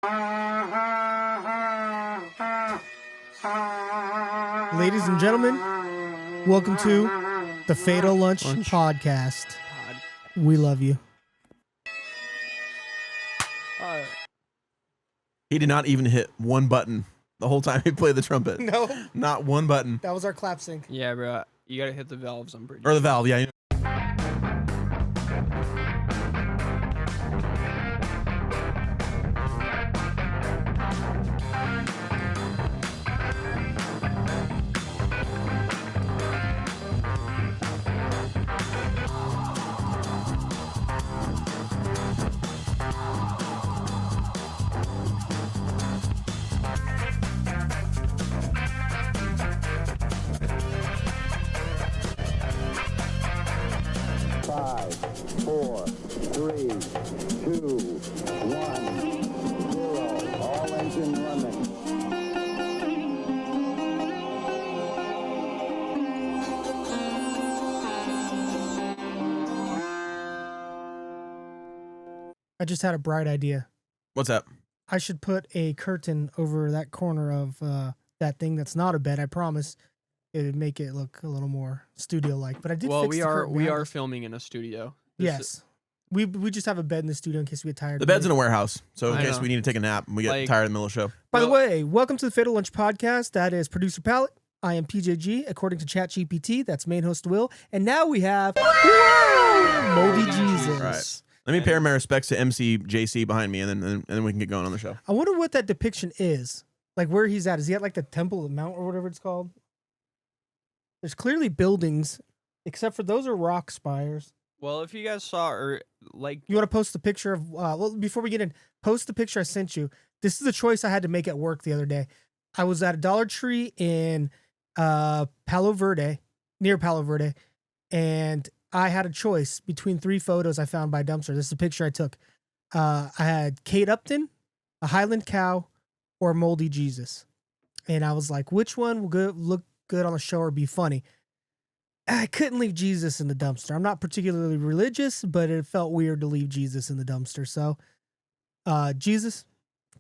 Ladies and gentlemen, welcome to the Fatal Lunch Podcast. We love you. He did not even hit one button the whole time he played the trumpet. No. Not one button. That was our clap sync. Yeah, bro. You gotta hit the valves, I'm pretty Or the valve, yeah. I just had a bright idea. What's that? I should put a curtain over that corner of that thing that's not a bed. I promise it would make it look a little more studio-like. But I did. Well, fix we are filming in a studio. Yes, we just have a bed in the studio in case we get tired. The bed's in a warehouse, so in case we need to take a nap and we get tired in the middle of the show. By the way, welcome to the Fatal Lunch Podcast. That is producer Pallet. I am PJG, according to ChatGPT. That's main host Will, and now we have Moldy Jesus. Right. Let me pay my respects to MC JC behind me, and then we can get going on the show. I wonder what that depiction is. Like where he's at. Is he at like the Temple of the Mount or whatever it's called? There's clearly buildings, except for those are rock spires. Well, if you guys saw, or like... You want to post the picture of... well, before we get in, post the picture I sent you. This is a choice I had to make at work the other day. I was at a Dollar Tree in Palo Verde, near Palo Verde, and I had a choice between three photos I found by dumpster. This is a picture I took. I had Kate Upton, a Highland cow, or Moldy Jesus. And I was like, which one will look good on the show or be funny? I couldn't leave Jesus in the dumpster. I'm not particularly religious, but it felt weird to leave Jesus in the dumpster. So, Jesus,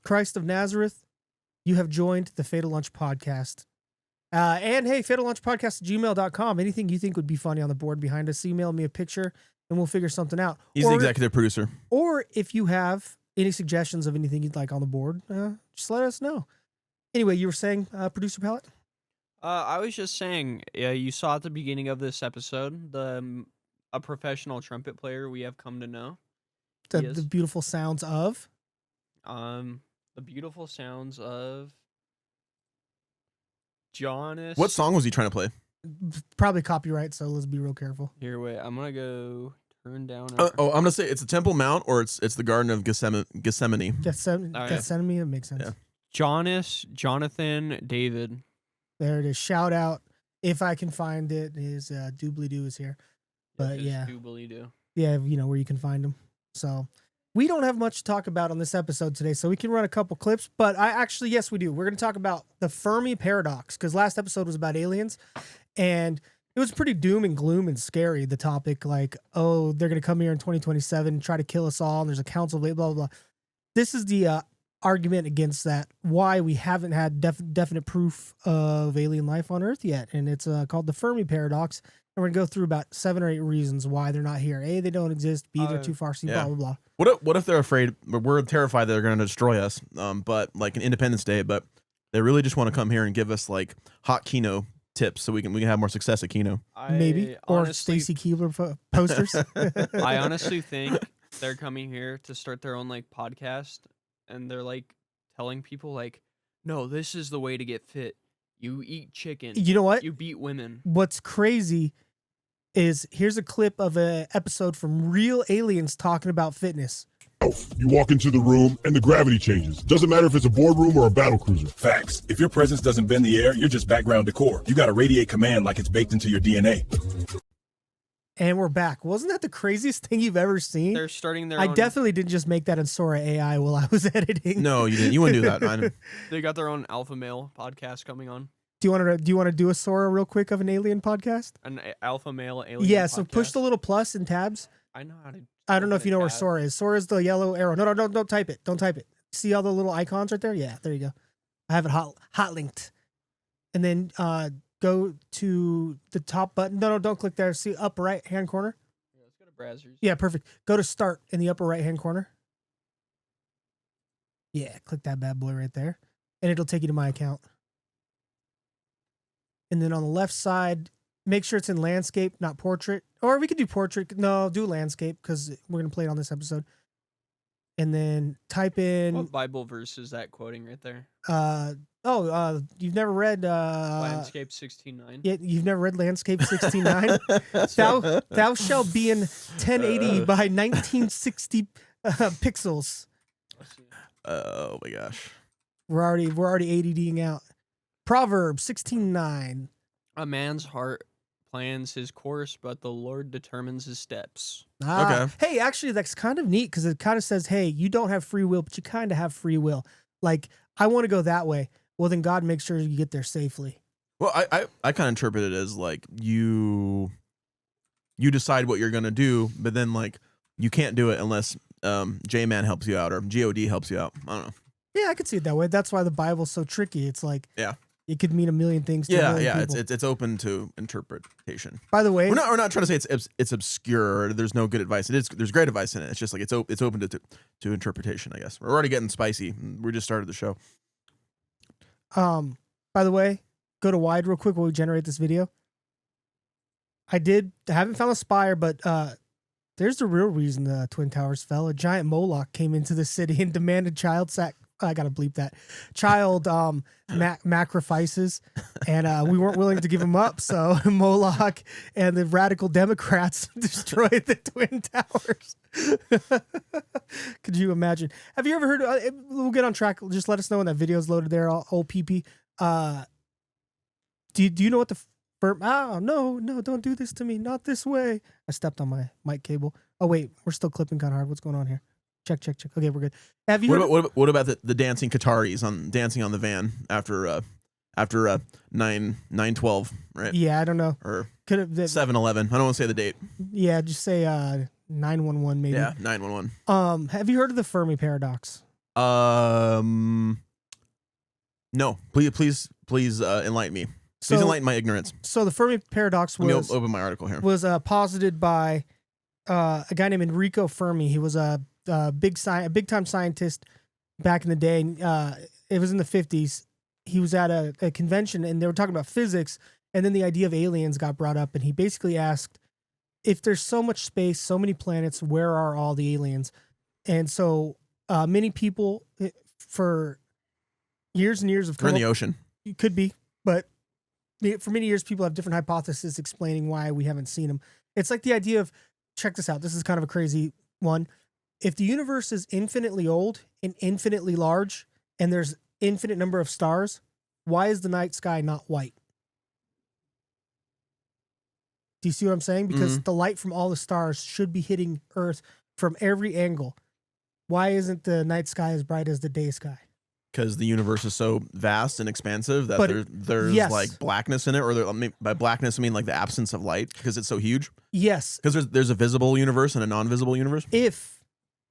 Christ of Nazareth, you have joined the Fatal Lunch Podcast. And hey, fatallunchpodcast@gmail.com. Anything you think would be funny on the board behind us, email me a picture and we'll figure something out. He's the executive producer. Or if you have any suggestions of anything you'd like on the board, just let us know. Anyway, you were saying, Producer Pallet? I was just saying, you saw at the beginning of this episode, a professional trumpet player we have come to know. The beautiful sounds of? The beautiful sounds of... Jonas. What song was he trying to play? Probably copyright, so let's be real careful. Here, wait. I'm gonna go turn down. I'm gonna say it's the Temple Mount or it's the Garden of Gethsemane. Gethsemane, it makes sense. Yeah. Jonathan, David. There it is. Shout out. If I can find it, his doobly-doo is here. But yeah. Doobly-doo. Yeah, you know where you can find him. So we don't have much to talk about on this episode today, so we can run a couple clips. But yes, we do. We're going to talk about the Fermi Paradox, because last episode was about aliens, and it was pretty doom and gloom and scary, the topic. Like, oh, they're going to come here in 2027 and try to kill us all, and there's a council, blah, blah, blah. This is the argument against that, why we haven't had definite proof of alien life on Earth yet, and it's called the Fermi Paradox. And we're going to go through about 7 or 8 reasons why they're not here. A, they don't exist. B, they're too far. C, blah, blah, blah. What if they're afraid? We're terrified that they're going to destroy us, but like an Independence Day, but they really just want to come here and give us like hot Kino tips so we can have more success at Kino. Maybe. Or Stacy Keebler posters. I honestly think they're coming here to start their own like podcast, and they're like telling people like, no, this is the way to get fit. You eat chicken. You know what? You beat women. What's crazy is here's a clip of an episode from Real Aliens talking about fitness. You walk into the room and the gravity changes. Doesn't matter if it's a boardroom or a battle cruiser. Facts. If your presence doesn't bend the air, you're just background decor. You got to radiate command like it's baked into your DNA. And we're back. Wasn't that the craziest thing you've ever seen? They're starting their I own... definitely didn't just make that in Sora AI while I was editing. No, you didn't. You wouldn't do that. They got their own alpha male podcast coming on. Do you want to do a Sora real quick of an alien podcast? An alpha male alien Yeah, podcast? so push the little plus in tabs. I know how to... I don't know if you know where Sora is. Sora is the yellow arrow. No, don't type it. Don't type it. See all the little icons right there? Yeah, there you go. I have it hot linked. And then go to the top button. No, don't click there. See upper right hand corner. Yeah, let's go to browsers. Yeah, perfect. Go to start in the upper right hand corner. Yeah, click that bad boy right there. And it'll take you to my account. And then on the left side, make sure it's in landscape, not portrait. Or we could do portrait. No, do landscape because we're going to play it on this episode. And then type in... What Bible verse is that quoting right there? You've never read... Landscape 16:9. Yeah, you've never read Landscape 16:9? Thou shalt be in 1080 by 1960 pixels. Oh my gosh. We're already ADDing out. Proverbs 16:9. A man's heart plans his course, but the Lord determines his steps. Okay. Hey, actually, that's kind of neat because it kind of says, hey, you don't have free will, but you kind of have free will. Like, I want to go that way. Well, then God makes sure you get there safely. Well, I kind of interpret it as like you decide what you're gonna do, but then like you can't do it unless J-Man helps you out or God helps you out. I don't know. Yeah, I could see it that way. That's why the Bible's so tricky. It's like, yeah, it could mean a million things to a million people. it's open to interpretation. By the way, we're not trying to say it's obscure or there's no good advice. There's great advice in it. It's just like it's open to interpretation, I guess. We're already getting spicy. We just started the show. By the way, go to wide real quick while we generate this video. I haven't found a spire, but there's the real reason the Twin Towers fell. A giant Moloch came into the city and demanded I gotta bleep that. Child sacrifices, and we weren't willing to give him up. So Moloch and the radical Democrats destroyed the Twin Towers. Could you imagine? Have you ever heard? We'll get on track. Just let us know when that video's loaded there. Old PP. Do you know what the no, don't do this to me. Not this way. I stepped on my mic cable. Oh wait, we're still clipping kind of hard. What's going on here? Check. Okay, we're good. Have you? What about the dancing Qataris dancing on the van after 9/12, right? Yeah, I don't know. Or could have 7/11. I don't want to say the date. Yeah, just say 911 maybe. Yeah, 911. Have you heard of the Fermi Paradox? No. Please enlighten me. Please enlighten my ignorance. So the Fermi Paradox was... Let me open my article here. Was posited by a guy named Enrico Fermi. He was a big-time scientist back in the day. It was in the 50s. He was at a convention, and they were talking about physics, and then the idea of aliens got brought up, and he basically asked, if there's so much space, so many planets, where are all the aliens? And so many people, for years and years, They're in the ocean. It could be, but for many years, people have different hypotheses explaining why we haven't seen them. It's like the idea of, check this out. This is kind of a crazy one. If the universe is infinitely old and infinitely large, and there's infinite number of stars, why is the night sky not white? Do you see what I'm saying? Because the light from all the stars should be hitting Earth from every angle. Why isn't the night sky as bright as the day sky? Because the universe is so vast and expansive that there's yes. like blackness in it, or by blackness I mean like the absence of light because it's so huge. Yes, because there's a visible universe and a non-visible universe. If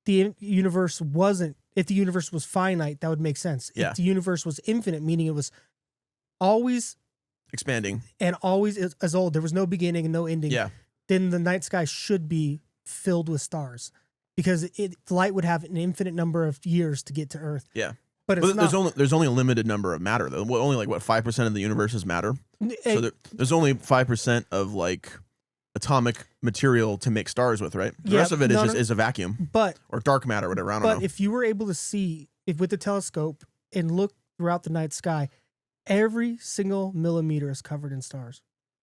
the universe was finite, that would make sense. Yeah. If the universe was infinite, meaning it was always expanding and always as old, there was no beginning and no ending. Yeah. Then the night sky should be filled with stars because the light would have an infinite number of years to get to Earth. Yeah. But it's there's only a limited number of matter though. Only like 5% of the universe is matter. So there's only 5% of like atomic material to make stars with, right? The rest of it is a vacuum, or dark matter, whatever. I don't know. But if you were able to see with the telescope and look throughout the night sky, every single millimeter is covered in stars,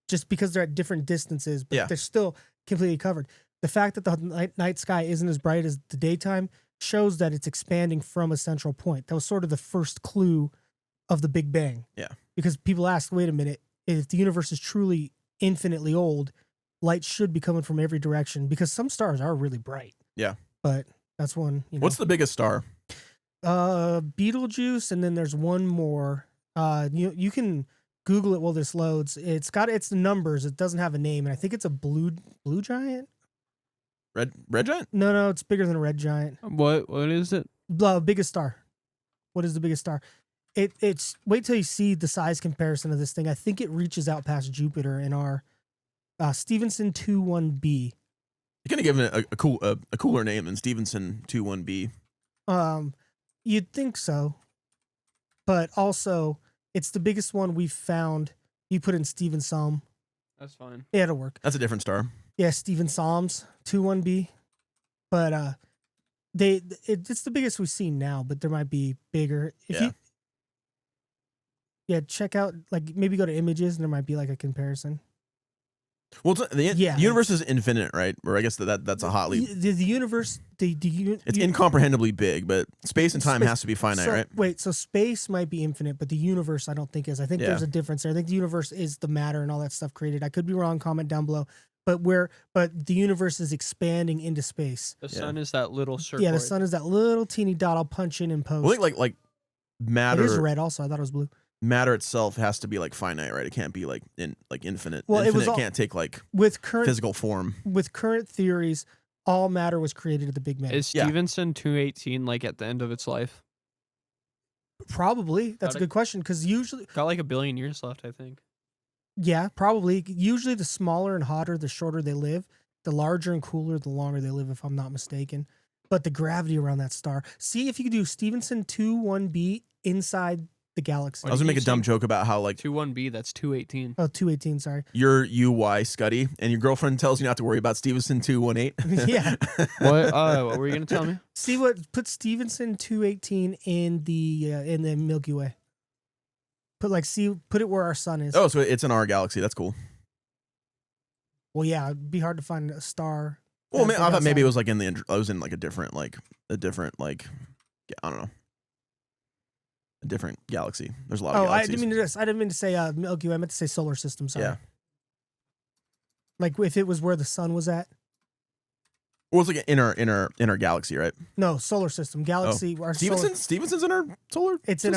just because they're at different distances, but they're still completely covered. The fact that the night sky isn't as bright as the daytime shows that it's expanding from a central point. That was sort of the first clue of the Big Bang. Yeah. Because people ask, wait a minute, if the universe is truly infinitely old, light should be coming from every direction because some stars are really bright. Yeah. But that's one. What's the biggest star? Betelgeuse, and then there's one more. You can Google it while this loads. It's the numbers. It doesn't have a name, and I think it's a blue giant. Red giant? No, it's bigger than a red giant. What is it? Biggest star. What is the biggest star? It's wait till you see the size comparison of this thing. I think it reaches out past Jupiter in our Stevenson 21b. You're gonna give it a cooler name than Stevenson 21b. You'd think so, but also it's the biggest one we've found. You put in Steven Psalm. That's fine. Yeah, it'll work. That's a different star. Yeah, Steven Psalms 21b, but it's the biggest we've seen now. But there might be bigger. Check out, like, maybe go to images and there might be like a comparison. Well, the universe is infinite, right? Or I guess that's a hot leap. The universe, it's incomprehendibly big, but space and time has to be finite, right? Wait, so space might be infinite, but the universe I don't think is. I think there's a difference there. I think the universe is the matter and all that stuff created. I could be wrong. Comment down below. But the universe is expanding into space. The sun is that little circle. Yeah, the sun is that little teeny dot. I'll punch in and post. Well, like matter. It is red. Also, I thought it was blue. Matter itself has to be like finite, right? It can't be like infinite. Well, infinite can't take like physical form. With current theories, all matter was created at the Big Bang. Is Stevenson 218 like at the end of its life? Probably. That's a good question because usually got like 1 billion years left, I think. Yeah, probably. Usually, the smaller and hotter, the shorter they live. The larger and cooler, the longer they live, if I'm not mistaken. But the gravity around that star. See if you could do Stevenson 21b inside the galaxy. I was gonna make a dumb joke about how like 21b, that's 218. Oh, 218, sorry. You're UY Scuddy, and your girlfriend tells you not to worry about Stevenson 218. Yeah. What were you gonna tell me? Put Stevenson 218 in the Milky Way. Put it where our sun is. Oh, so it's in our galaxy. That's cool. Well, yeah, it'd be hard to find a star. Well, I thought maybe it was like I was in like a different I don't know. A different galaxy. There's a lot of galaxies. I didn't mean to say Milky Way. I meant to say solar system. Sorry. Yeah. Like if it was where the sun was at. Well, it's like in our galaxy, right? No, solar system, galaxy. Oh. Stevenson's in our solar. It's in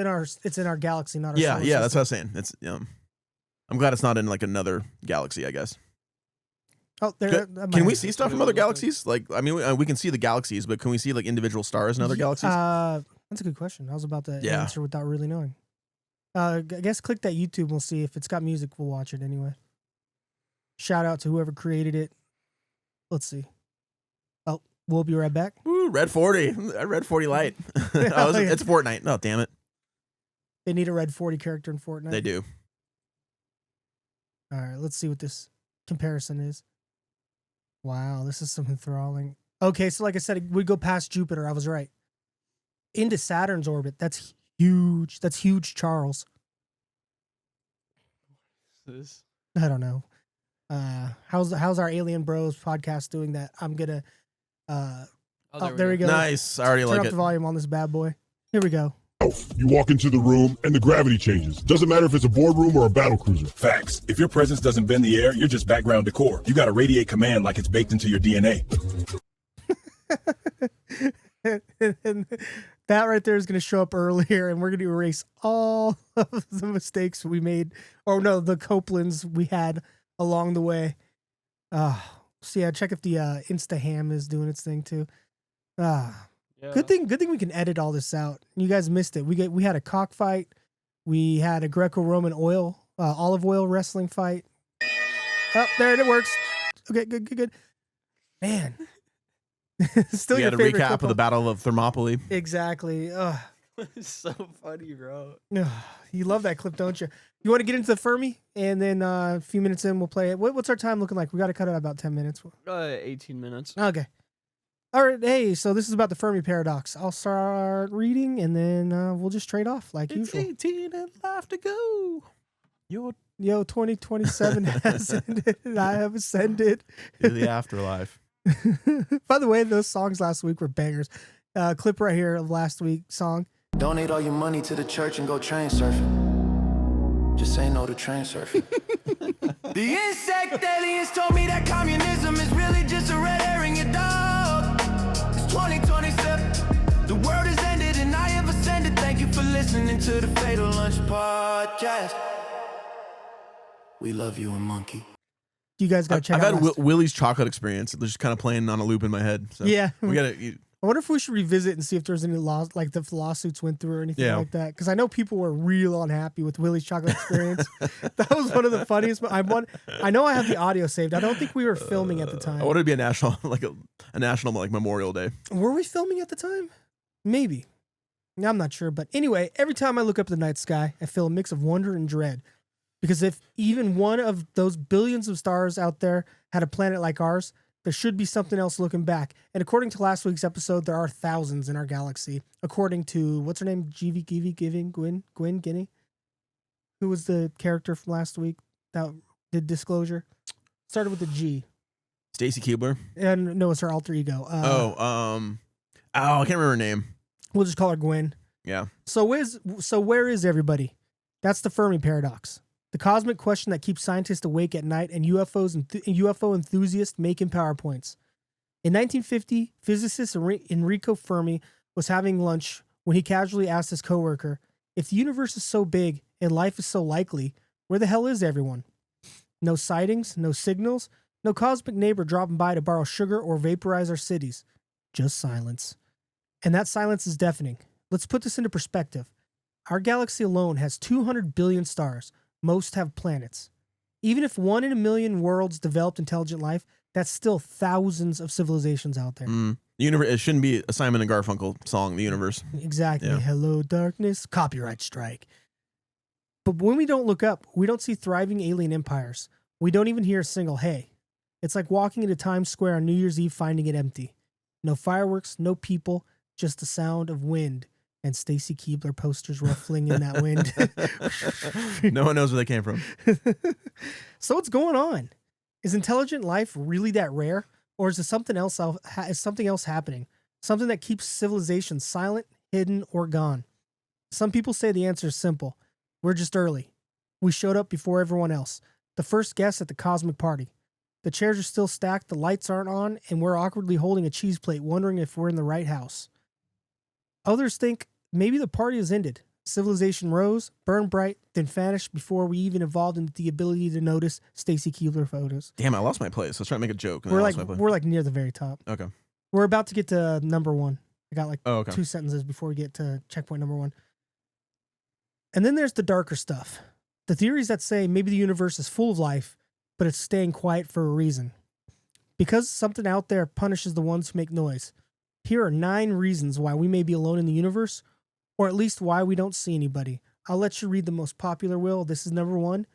our galaxy, not our. Yeah, solar yeah. system. That's what I was saying. It's I'm glad it's not in like another galaxy. I guess. Oh, there. Can we see stuff from other galaxies? Like, I mean, we can see the galaxies, but can we see like individual stars in other galaxies? That's a good question. I was about to answer without really knowing. I guess click that YouTube and we'll see if it's got music. We'll watch it anyway. Shout out to whoever created it. Let's see. Oh, we'll be right back. Ooh, Red 40. Red 40 light. It's Fortnite. Oh, damn it. They need a Red 40 character in Fortnite. They do. All right, let's see what this comparison is. Wow, this is some enthralling. Okay, so like I said, we go past Jupiter. I was right. Into Saturn's orbit. That's huge. That's huge, Charles. I don't know. How's our Alien Bros podcast doing that? I'm gonna there we go. Nice. I already Turn like up it. the volume on this bad boy. Here we go. You walk into the room and the gravity changes. Doesn't matter if it's a boardroom or a battle cruiser. Facts. If your presence doesn't bend the air, you're just background decor. You gotta radiate command like it's baked into your DNA. And that right there is going to show up earlier, and we're going to erase all of the mistakes we made, or no, the Copelands we had along the way. So yeah, check if the Insta Ham is doing its thing too. Yeah. Good thing we can edit all this out. You guys missed it. We had a cockfight. We had a Greco-Roman olive oil wrestling fight. Oh, there it works. Okay, good. Man. Still, we had a recap of the Battle of Thermopylae. Exactly. It's so funny, bro. You love that clip, don't you? You want to get into the Fermi, and then a few minutes in, we'll play it. What's our time looking like? We got to cut it out about 10 minutes. 18 minutes. Okay. All right. Hey, so this is about the Fermi Paradox. I'll start reading, and then we'll just trade off like usual. 18 and life to go. Yo, 2027 has ended, and I have ascended to the afterlife. By the way, those songs last week were bangers. Clip right here of last week's song. Donate all your money to the church and go train surfing. Just say no to train surfing. The insect aliens told me that communism is really just a red herring, your dog. It's 2027. The world has ended and I have ascended. Thank you for listening to the Fatal Lunch Podcast. We love you, a monkey. You guys got to check I've out. had Willie's chocolate experience. It's just kind of playing on a loop in my head. So yeah, we got I wonder if we should revisit and see if there's any like the lawsuits went through or anything Yeah. like that. Because I know people were real unhappy with Willie's Chocolate Experience. That was one of the funniest. I know I have the audio saved. I don't think we were filming at the time. I want it to be a national, like a national like Memorial Day. Were we filming at the time? Maybe. I'm not sure. But anyway, every time I look up at the night sky, I feel a mix of wonder and dread. Because if even one of those billions of stars out there had a planet like ours, there should be something else looking back. And according to last week's episode, there are thousands in our galaxy. According to, what's her name? Gwen Guinea? Who was the character from last week that did Disclosure? Started with a G. Stacy Keebler. And no, it's her alter ego. I can't remember her name. We'll just call her Gwen. Yeah. So where is everybody? That's the Fermi Paradox. The cosmic question that keeps scientists awake at night and UFO enthusiasts making PowerPoints. In 1950, physicist Enrico Fermi was having lunch when he casually asked his coworker, if the universe is so big and life is so likely, where the hell is everyone? No sightings, no signals, no cosmic neighbor dropping by to borrow sugar or vaporize our cities. Just silence. And that silence is deafening. Let's put this into perspective. Our galaxy alone has 200 billion stars. Most have planets. Even if 1 in a million worlds developed intelligent life, that's still thousands of civilizations out there. The universe. It shouldn't be a Simon and Garfunkel song. The universe. Exactly. Yeah. Hello, darkness. Copyright strike. But when we don't look up, we don't see thriving alien empires. We don't even hear a single hey. It's like walking into Times Square on New Year's Eve, finding it empty. No fireworks, no people, just the sound of wind. And Stacy Keebler posters ruffling in that wind. No one knows where they came from. So what's going on? Is intelligent life really that rare? Or is there something else happening? Something that keeps civilization silent, hidden, or gone? Some people say the answer is simple. We're just early. We showed up before everyone else. The first guests at the cosmic party. The chairs are still stacked, the lights aren't on, and we're awkwardly holding a cheese plate wondering if we're in the right house. Others think maybe the party has ended. Civilization rose, burned bright, then vanished before we even evolved into the ability to notice Stacy Keebler photos. Damn, I lost my place. I was trying to make a joke. And We're I like lost my place. we're like near the very top. Okay. We're about to get to number 1. I got like Oh, okay. 2 sentences before we get to checkpoint number 1. And then there's the darker stuff. The theories that say maybe the universe is full of life, but it's staying quiet for a reason. Because something out there punishes the ones who make noise. Here are 9 reasons why we may be alone in the universe, or at least why we don't see anybody. I'll let you read the most popular, Will. This is number 1,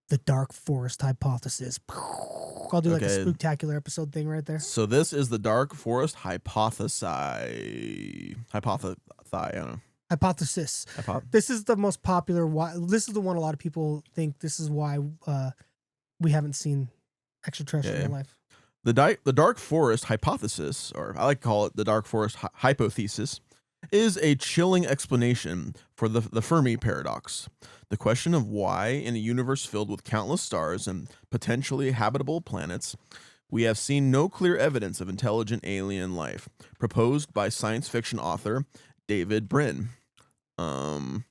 the dark forest hypothesis. I'll do like a Okay. spooktacular episode thing right there. So this is the dark forest hypothesis. I don't know. Hypothesis. This is the most popular. This is the one a lot of people think this is why we haven't seen extraterrestrial Yeah. life. The dark forest hypothesis, or I like to call it the dark forest hypothesis, is a chilling explanation for the Fermi Paradox. The question of why, in a universe filled with countless stars and potentially habitable planets, we have seen no clear evidence of intelligent alien life, proposed by science fiction author David Brin, then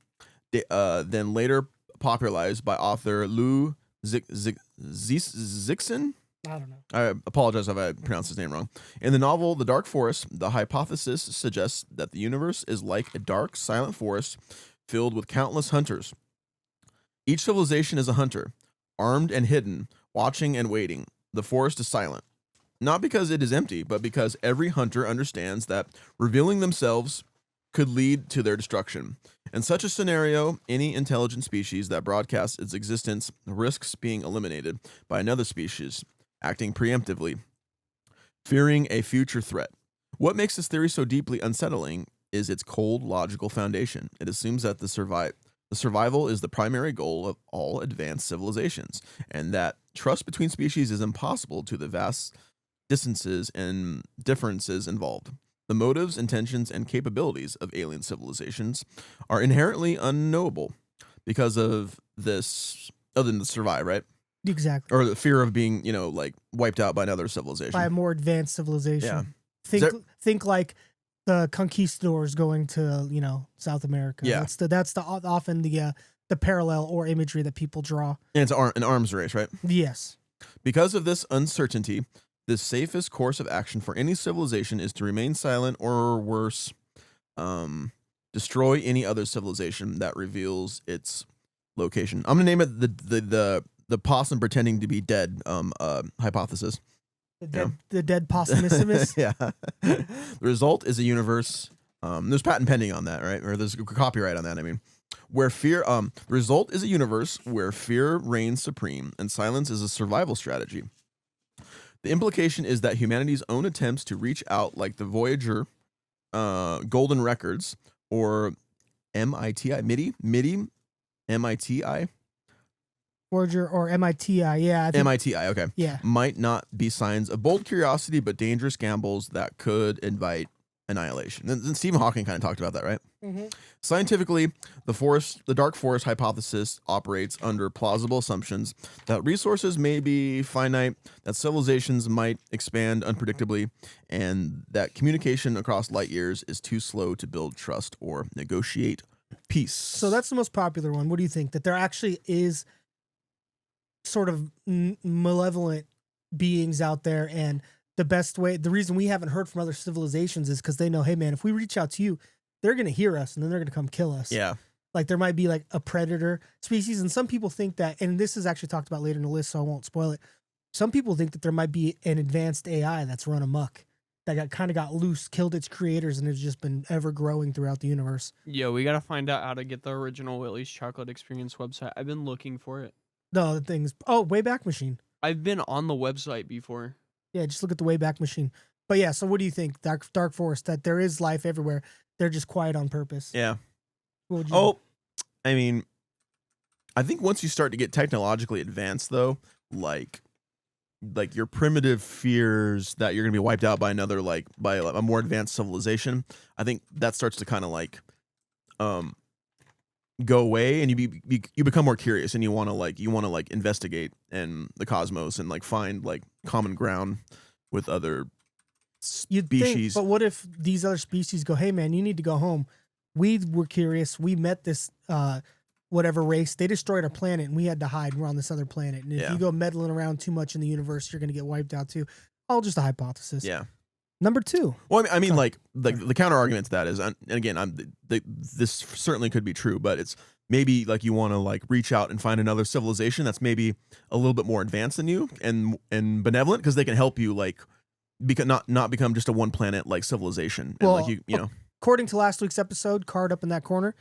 later popularized by author Lou Zixon. I don't know. I apologize if I pronounced his name wrong. In the novel The Dark Forest, the hypothesis suggests that the universe is like a dark, silent forest filled with countless hunters. Each civilization is a hunter, armed and hidden, watching and waiting. The forest is silent, not because it is empty, but because every hunter understands that revealing themselves could lead to their destruction. In such a scenario, any intelligent species that broadcasts its existence risks being eliminated by another species, acting preemptively, fearing a future threat. What makes this theory so deeply unsettling is its cold, logical foundation. It assumes that the survival is the primary goal of all advanced civilizations, and that trust between species is impossible to the vast distances and differences involved. The motives, intentions, and capabilities of alien civilizations are inherently unknowable because of this, other than to survive, right? Exactly. Or the fear of being, like wiped out by another civilization. By a more advanced civilization. Yeah. Think like the conquistadors going to South America. Yeah. That's often the parallel or imagery that people draw. And it's an arms race, right? Yes. Because of this uncertainty, The safest course of action for any civilization is to remain silent, or worse, destroy any other civilization that reveals its location. I'm gonna name it the possum pretending to be dead hypothesis. The dead possumissimus. Yeah. The result is a universe. There's patent pending on that, right? Or there's copyright on that. I mean, where fear. The result is a universe where fear reigns supreme and silence is a survival strategy. The implication is that humanity's own attempts to reach out, like the Voyager, Golden Records, or MITI, Voyager or MITI, yeah. MITI, okay. Yeah. Might not be signs of bold curiosity, but dangerous gambles that could invite annihilation. And Stephen Hawking kind of talked about that, right? Mm-hmm. Scientifically, the dark forest hypothesis operates under plausible assumptions that resources may be finite, that civilizations might expand unpredictably, and that communication across light years is too slow to build trust or negotiate peace. So that's the most popular one. What do you think? That there actually is sort of malevolent beings out there, and the reason we haven't heard from other civilizations is because they know, hey man, if we reach out to you, they're going to hear us and then they're going to come kill us. Yeah. Like there might be like a predator species, and some people think that, and this is actually talked about later in the list, so I won't spoil it. Some people think that there might be an advanced AI that's run amok, that got loose, killed its creators, and has just been ever growing throughout the universe. Yo, we gotta find out how to get the original Willie's Chocolate Experience website. I've been looking for it. No, the things. Oh, Wayback Machine. I've been on the website before. Yeah, just look at the Wayback Machine. But yeah, so what do you think? Dark Forest, that there is life everywhere. They're just quiet on purpose. Yeah. What would you I mean, I think once you start to get technologically advanced, though, like your primitive fears that you're gonna be wiped out by by a more advanced civilization, I think that starts to kind of go away, and you become more curious, and you want to investigate in the cosmos and find common ground with other species. But what if these other species go, hey man, you need to go home. We were curious. We met this whatever race. They destroyed our planet and we had to hide. We're on this other planet. And if you go meddling around too much in the universe, you're going to get wiped out too. All just a hypothesis. Yeah. Number 2. Well, I mean, the counter argument to that is, and again, this certainly could be true, but it's maybe you want to reach out and find another civilization that's maybe a little bit more advanced than you and benevolent, because they can help you not become just a one planet civilization. And well, you know, according to last week's episode, Card Up in That Corner,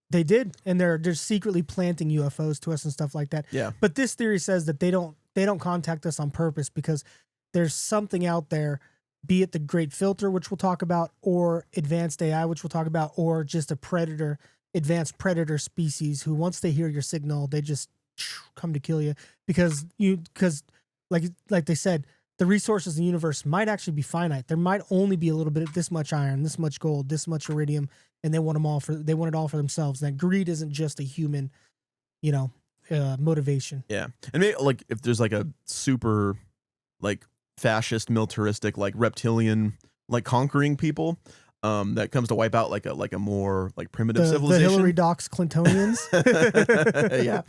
they did, and they're just secretly planting UFOs to us and stuff like that. Yeah. But this theory says that they don't contact us on purpose because there's something out there, be it the Great Filter, which we'll talk about, or advanced AI, which we'll talk about, or just a advanced predator species who, once they hear your signal, they just come to kill you because like they said, the resources in the universe might actually be finite. There might only be a little bit of this much iron, this much gold, this much iridium, and they want it all for themselves. That greed isn't just a human, motivation. Yeah. And maybe if there's a super fascist, militaristic, reptilian, conquering people, that comes to wipe out a more primitive civilization. The Hillary Docs Clintonians. Yeah.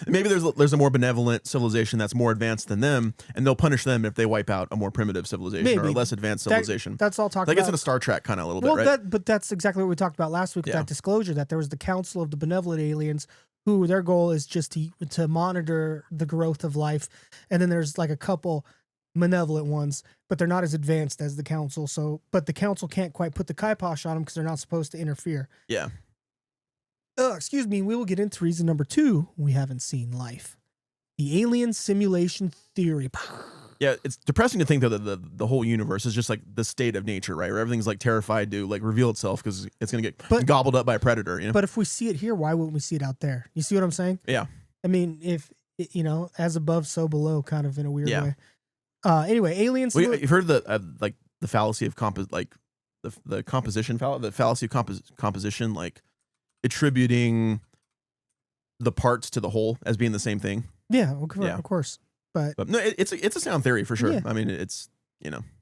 Maybe there's a more benevolent civilization that's more advanced than them, and they'll punish them if they wipe out a more primitive civilization or a less advanced civilization. That's all talked about. That gets into Star Trek kind of a little bit, right? But that's exactly what we talked about last week with that disclosure, that there was the Council of the Benevolent Aliens, who their goal is just to monitor the growth of life. And then there's a couple malevolent ones, but they're not as advanced as the council. But the council can't quite put the kibosh on them because they're not supposed to interfere. Yeah. Excuse me. We will get into reason number 2. We haven't seen life. The alien simulation theory. Yeah, it's depressing to think that the whole universe is just the state of nature, right? Where everything's terrified to reveal itself because it's gonna get gobbled up by a predator. But if we see it here, why wouldn't we see it out there? You see what I'm saying? Yeah. I mean, if as above, so below, kind of in a weird way. Anyway, aliens. Well, you've heard the fallacy of the composition the fallacy of composition, attributing the parts to the whole as being the same thing. Yeah, of course. But no, it's a sound theory for sure. Yeah. I mean, it's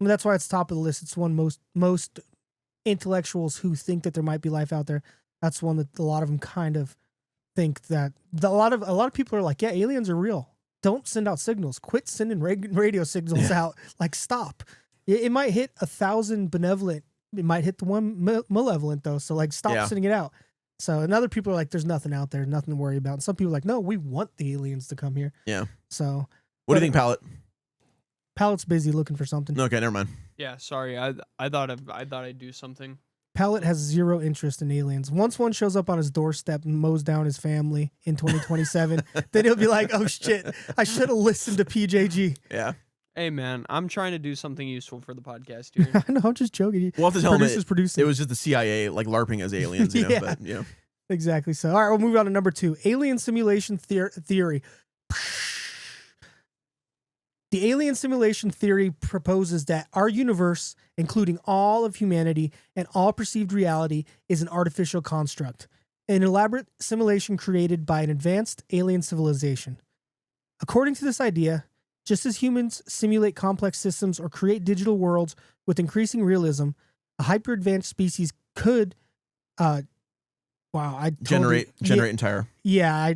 that's why it's top of the list. It's one most intellectuals who think that there might be life out there. That's one that a lot of them kind of think that a lot of people are like, yeah, aliens are real. don't send out signals. Quit sending radio signals out. Like, stop. It might hit 1,000 benevolent. It might hit the one malevolent, though. So, like, stop sending it out. So, and other people are like, there's nothing out there, nothing to worry about. And some people are like, no, we want the aliens to come here. Yeah. So, what do you think, Pallet? Pallet's busy looking for something. Okay, never mind. Yeah, sorry. I thought I'd do something. Pallet has zero interest in aliens. Once one shows up on his doorstep and mows down his family in 2027, then he'll be like, oh shit, I should have listened to PJG. Yeah. Hey man, I'm trying to do something useful for the podcast here. I know, I'm just joking. We'll have to tell him producing. It was just the CIA like LARPing as aliens, you know, but yeah. Exactly. So, all right, we'll move on to number 2. Alien simulation theory. The alien simulation theory proposes that our universe, including all of humanity and all perceived reality, is an artificial construct, an elaborate simulation created by an advanced alien civilization. According to this idea, just as humans simulate complex systems or create digital worlds with increasing realism, a hyper-advanced species could generate entire. Yeah, I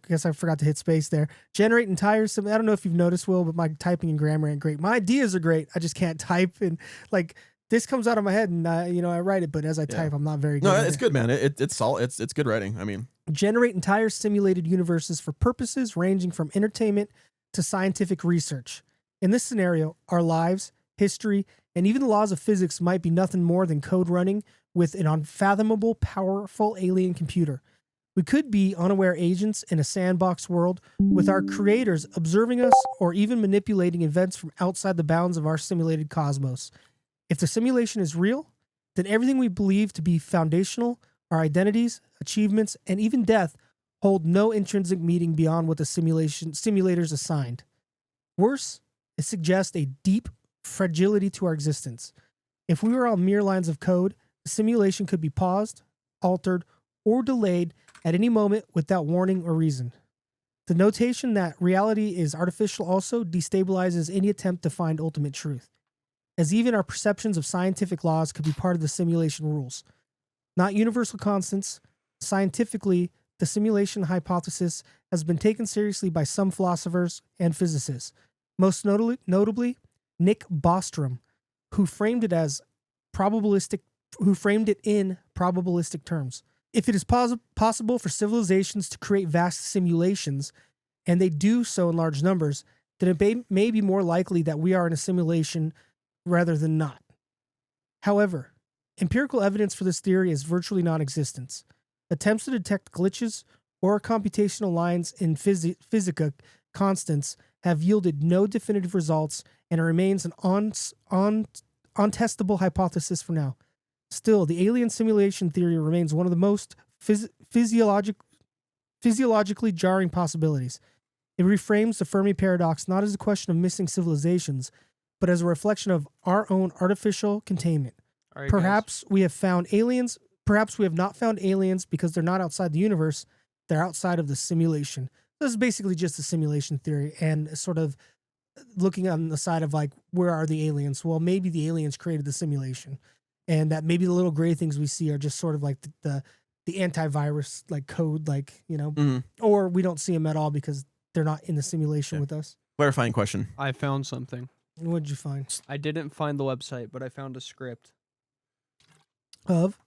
guess I forgot to hit space there. Generate entire. I don't know if you've noticed, Will, but my typing and grammar ain't great. My ideas are great. I just can't type, and like this comes out of my head, and I write it, but as I type, I'm not very good. No, at it's good, man. It's solid. It's good writing. I mean, generate entire simulated universes for purposes ranging from entertainment to scientific research. In this scenario, our lives, history, and even the laws of physics might be nothing more than code running with an unfathomable, powerful alien computer. We could be unaware agents in a sandbox world with our creators observing us or even manipulating events from outside the bounds of our simulated cosmos. If the simulation is real, then everything we believe to be foundational, our identities, achievements, and even death, hold no intrinsic meaning beyond what the simulators assigned. Worse, it suggests a deep fragility to our existence. If we were all mere lines of code, the simulation could be paused, altered, or delayed at any moment without warning or reason. The notation that reality is artificial also destabilizes any attempt to find ultimate truth, as even our perceptions of scientific laws could be part of the simulation rules. Not universal constants, scientifically, the simulation hypothesis has been taken seriously by some philosophers and physicists, most notably Nick Bostrom, who framed it in probabilistic terms. If it is possible for civilizations to create vast simulations, and they do so in large numbers, then it may be more likely that we are in a simulation rather than not. However, empirical evidence for this theory is virtually non-existent. Attempts to detect glitches or computational lines in physica constants have yielded no definitive results, and it remains an untestable hypothesis for now. Still, the alien simulation theory remains one of the most physiologically jarring possibilities. It reframes the Fermi Paradox not as a question of missing civilizations, but as a reflection of our own artificial containment. All right, Perhaps we have found aliens. Perhaps we have not found aliens because they're not outside the universe. They're outside of the simulation. This is basically just a simulation theory and sort of looking on the side of like, where are the aliens? Well, maybe the aliens created the simulation, and that maybe the little gray things we see are just sort of like the antivirus like code, like, or we don't see them at all because they're not in the simulation with us. Clarifying question. I found something. What'd you find? I didn't find the website, but I found a script Of?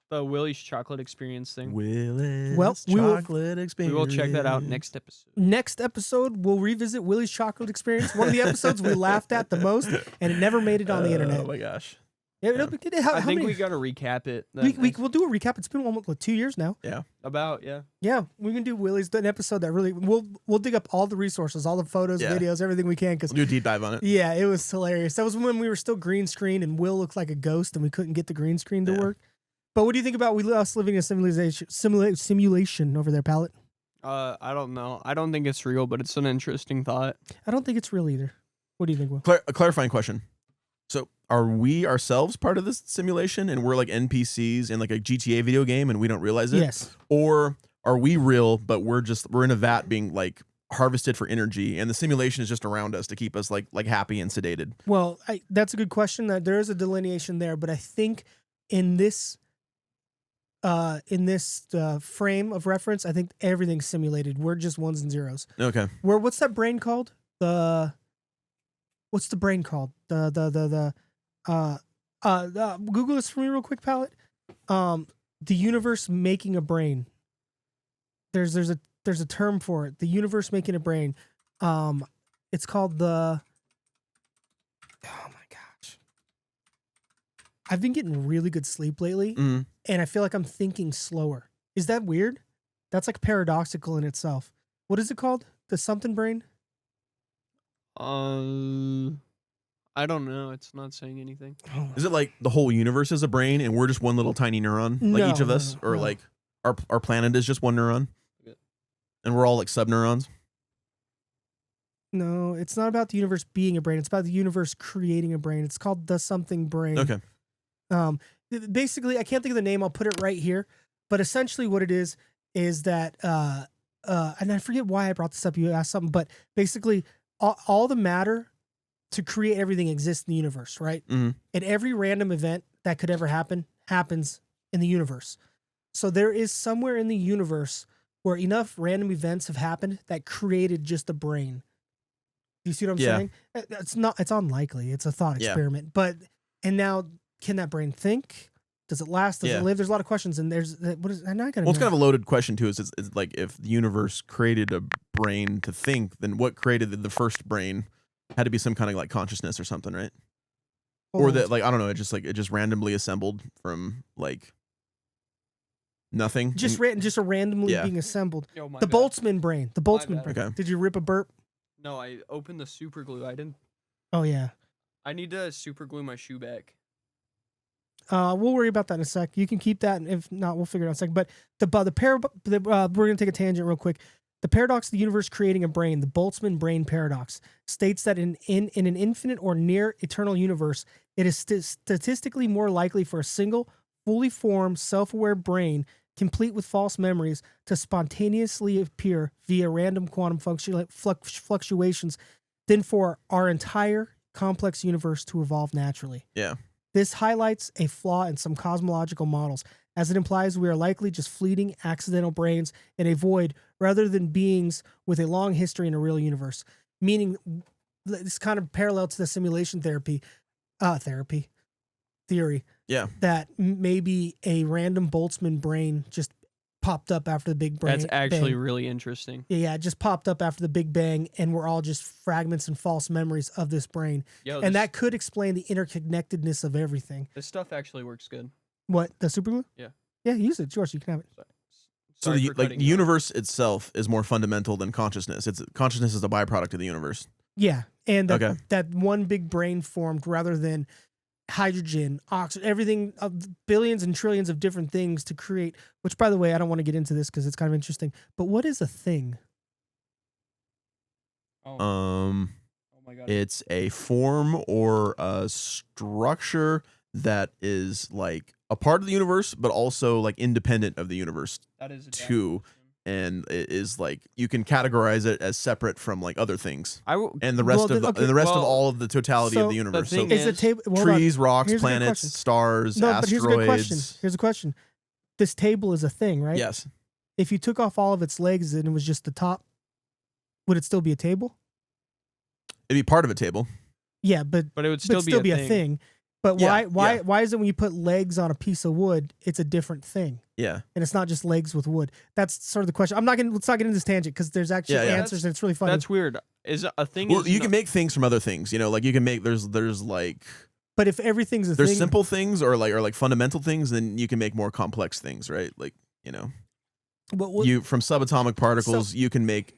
the Willie's Chocolate Experience thing. Willie's we will- Chocolate Experience. We will check that out next episode. Next episode, we'll revisit Willie's Chocolate Experience. One of the episodes we laughed at the most, and it never made it on the internet. Oh my gosh. Yeah, I think we got to recap it. We'll do a recap. It's been almost 2 years now. Yeah. Yeah, we can do Willie's, an episode that really we'll dig up all the resources, all the photos, videos, everything we can, because We'll do a deep dive on it. yeah, it was hilarious. That was when we were still green screen and Will looked like a ghost and we couldn't get the green screen to work. But what do you think about us living in a simulation over there, Pallet? I don't know. I don't think it's real, but it's an interesting thought. I don't think it's real either. What do you think, Will? A clarifying question. So are we ourselves part of this simulation and we're like NPCs in like a GTA video game and we don't realize it? Yes. Or are we real, but we're in a vat being like harvested for energy and the simulation is just around us to keep us like happy and sedated? Well, that's a good question. That there is a delineation there, but I think in this frame of reference, I think everything's simulated. We're just ones and zeros. Okay. What's that brain called? What's the brain called? Google this for me real quick, Palette. The universe making a brain. There's a term for it. The universe making a brain. It's called the. Oh my gosh. I've been getting really good sleep lately, and I feel like I'm thinking slower. Is that weird? That's like paradoxical in itself. What is it called? The something brain? I don't know. It's not saying anything. Is it like the whole universe is a brain and we're just one little tiny neuron, like each of us, or like our planet is just one neuron, and we're all like subneurons? No, it's not about the universe being a brain. It's about the universe creating a brain. It's called the something brain. Okay. Basically, I can't think of the name. I'll put it right here. But essentially, what it is that and I forget why I brought this up. You asked something, but basically, all the matter to create everything exists in the universe, right? Mm-hmm. And every random event that could ever happen happens in the universe. So there is somewhere in the universe where enough random events have happened that created just a brain. Do you see what I'm saying? It's unlikely. It's a thought experiment. But now, can that brain think? Does it last? Does it live? There's a lot of questions, and it's kind of a loaded question too. Is like if the universe created a brain to think, then what created the first brain? Had to be some kind of like consciousness or something, right? Or that, like, I don't know, it just randomly assembled from like nothing. Just a randomly being assembled. Yo, the Boltzmann brain. The Boltzmann brain. Okay. Did you rip a burp? No, I opened the super glue. I didn't. Oh yeah. I need to super glue my shoe back. We'll worry about that in a sec. You can keep that, and if not, we'll figure it out in a sec. But we're gonna take a tangent real quick. The paradox of the universe creating a brain, the Boltzmann brain paradox, states that in an infinite or near eternal universe, it is statistically more likely for a single, fully formed, self-aware brain, complete with false memories, to spontaneously appear via random quantum fluctuations than for our entire complex universe to evolve naturally. Yeah. This highlights a flaw in some cosmological models, as it implies we are likely just fleeting, accidental brains in a void rather than beings with a long history in a real universe. Meaning, it's kind of parallel to the simulation theory. Yeah. That maybe a random Boltzmann brain just popped up after the Big Bang. That's actually really interesting. Yeah, it just popped up after the Big Bang, and we're all just fragments and false memories of this brain. And that could explain the interconnectedness of everything. This stuff actually works good. What, the super glue? Yeah. Yeah, use it. George, you can have it. So the universe itself is more fundamental than consciousness. Consciousness is a byproduct of the universe. Yeah, and that one big brain formed rather than hydrogen, oxygen, everything, billions and trillions of different things to create, which, by the way, I don't want to get into this because it's kind of interesting, but what is a thing? Oh my God. It's a form or a structure that is like a part of the universe, but also like independent of the universe That is too. And it is like you can categorize it as separate from like other things, and the rest of all of the totality of the universe. The thing is the table trees, rocks, planets, stars, asteroids. But here's a question. This table is a thing, right? Yes. If you took off all of its legs and it was just the top, would it still be a table? It'd be part of a table. Yeah, but it would still be a thing. But why is it when you put legs on a piece of wood, it's a different thing? Yeah. And it's not just legs with wood. That's sort of the question. Let's not get into this tangent because there's actually answers and it's really funny. That's weird. Is a thing? Well, you can make things from other things. You know, like you can make there's like. But if everything's a thing, there's simple things or like fundamental things, then you can make more complex things, right? Like, you know. You from subatomic particles, you can make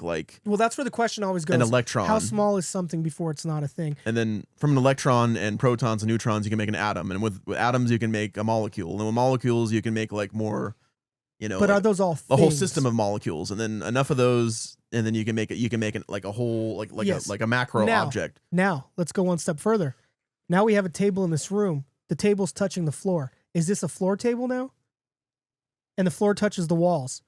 like. Well, that's where the question always goes. An electron. How small is something before it's not a thing? And then from an electron and protons and neutrons, you can make an atom, and with atoms, you can make a molecule, and with molecules, you can make like more, you know. But are those all a whole system of molecules, and then enough of those, and then you can make it like a whole like a macro object. Now let's go one step further. Now we have a table in this room. The table's touching the floor. Is this a floor table now? And the floor touches the walls.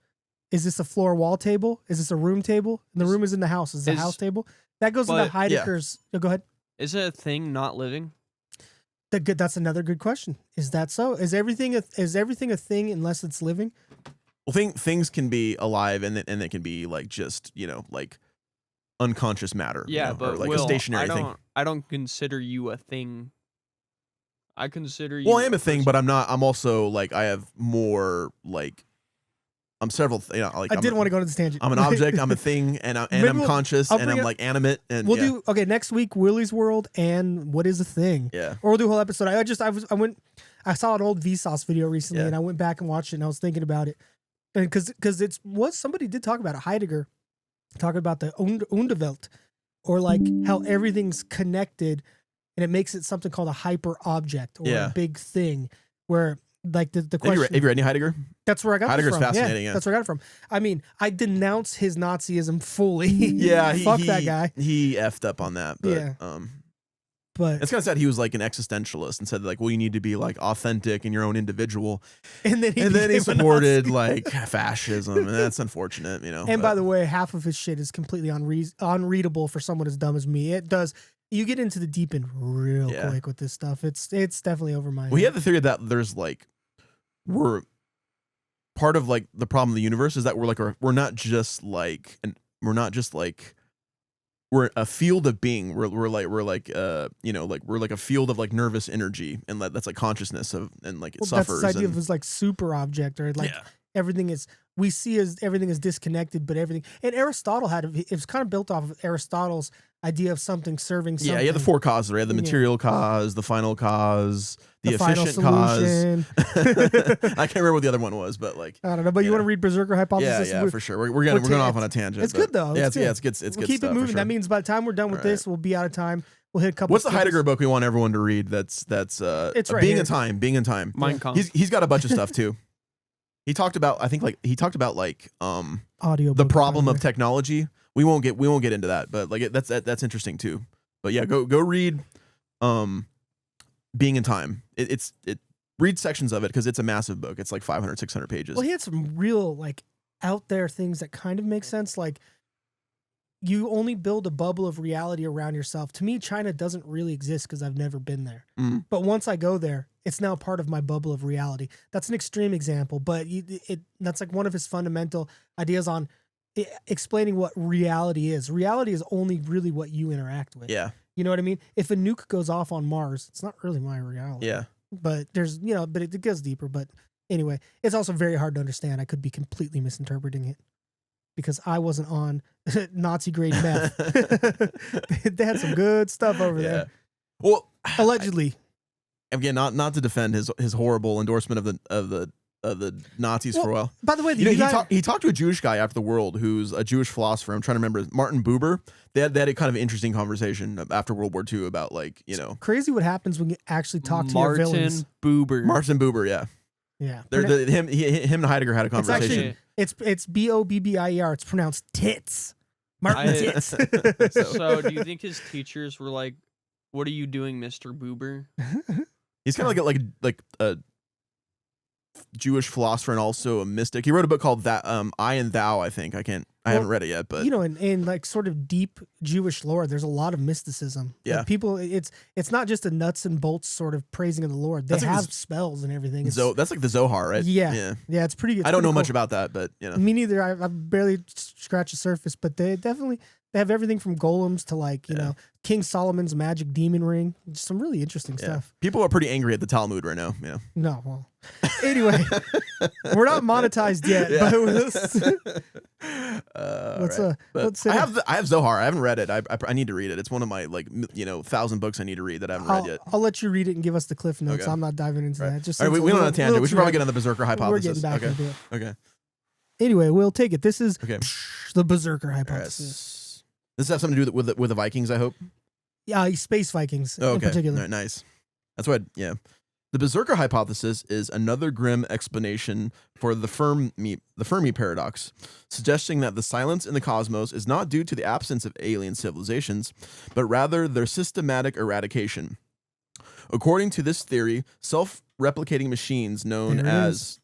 Is this a floor wall table? Is this a room table? And the room is in the house. Is it a house table? That goes into Heidegger's. Yeah. Go ahead. Is it a thing not living? That's another good question. Is that so? Is everything a thing unless it's living? Well, things can be alive and it can be like just like unconscious matter. Yeah, but or like Will, a stationary thing. I don't consider you a thing. I consider you. Well, I am a thing, but I'm not. I'm also like I have more like. I'm several. Like I didn't want to go to this tangent. I'm an object. I'm a thing, and I'm conscious, and I'm like animate. And we'll do next week. Willy's World and what is a thing? Yeah. Or we'll do a whole episode. I saw an old Vsauce video recently, and I went back and watched it, and I was thinking about it, and because it's what somebody did talk about it. Heidegger talking about the Underwelt, or like how everything's connected, and it makes it something called a hyper object or a big thing, where like the question. Have you read any Heidegger? That's where I got Heidegger's it from. fascinating. Yeah, that's where I got it from. I mean, I denounce his Nazism fully. Yeah, fuck that guy. He effed up on that. But, but it's kind of sad. He was like an existentialist and said like, well, you need to be like authentic and your own individual. And then he supported like fascism, and that's unfortunate, And by the way, half of his shit is completely unreadable for someone as dumb as me. It does. You get into the deep end real quick with this stuff. It's definitely over my head. We have the theory that there's like we're part of like the problem of the universe is that we're not just like we're a field of being. We're like a field of like nervous energy, and that's like consciousness of, and like it suffers. That's this idea of like super object, or like everything is everything is disconnected, but everything. And Aristotle it was kind of built off of Aristotle's idea of something serving something. Yeah, you have the four causes, right? The material cause, the final cause, the efficient solution. cause. I can't remember what the other one was, but like I don't know. But you want to read Berserker Hypothesis? Yeah, for sure. We're going off on a tangent. It's good though. Yeah, it's good. We'll keep it moving. Sure. That means by the time we're done with this, we'll be out of time. We'll hit a couple. What's the Heidegger book we want everyone to read? That's it's right Being here. in Time. Being in Time. Mein Kampf. He's got a bunch of stuff too. He talked about audio the problem of technology. We won't get into that, but like that's interesting too. But yeah, go read Being in Time. Read sections of it because it's a massive book. It's like 500, 600 pages. Well, he had some real like out there things that kind of make sense. Like you only build a bubble of reality around yourself. To me, China doesn't really exist because I've never been there. Mm. But once I go there, it's now part of my bubble of reality. That's an extreme example, but that's like one of his fundamental ideas on explaining what reality is. Reality is only really what you interact with. Yeah. You know what I mean? If a nuke goes off on Mars, it's not really my reality. Yeah. But there's, but it goes deeper. But anyway, it's also very hard to understand. I could be completely misinterpreting it because I wasn't on Nazi grade meth. They had some good stuff over there. Well, allegedly. Again, not to defend his horrible endorsement of the Nazis for a while. By the way, he talked to a Jewish guy after the World who's a Jewish philosopher. I'm trying to remember, Martin Buber. They had a kind of interesting conversation after World War II about like it's crazy what happens when you actually talk to Martin your villains. Martin Buber, yeah. Him and Heidegger had a conversation. It's Bobbier. It's pronounced tits. Martin Tits. So do you think his teachers were like, "What are you doing, Mr. Buber?" He's kind of like a Jewish philosopher and also a mystic. He wrote a book called I and Thou, I think. I haven't read it yet, but in like sort of deep Jewish lore, there's a lot of mysticism. Yeah. Like people, it's not just a nuts and bolts sort of praising of the Lord. They have spells and everything. That's like the Zohar, right? Yeah. It's pretty good. I don't know much about that, but Me neither. I've barely scratched the surface, but they have everything from golems to like, King Solomon's magic demon ring. Just some really interesting stuff. People are pretty angry at the Talmud right now. Yeah. No, well. Anyway, we're not monetized yet, but let's I have Zohar. I haven't read it. I need to read it. It's one of my 1,000 books I need to read that I haven't read yet. I'll let you read it and give us the cliff notes. Okay. I'm not diving into that. Just all right, we don't have a tangent. We should probably get on the Berserker hypothesis. We're getting back into it. Okay. Anyway, we'll take it. This is okay. The Berserker hypothesis. This has something to do with the Vikings, I hope. Yeah, space Vikings in particular. Right, nice. That's what. Yeah. The Berserker hypothesis is another grim explanation for the Fermi Paradox, suggesting that the silence in the cosmos is not due to the absence of alien civilizations, but rather their systematic eradication. According to this theory, self-replicating machines known as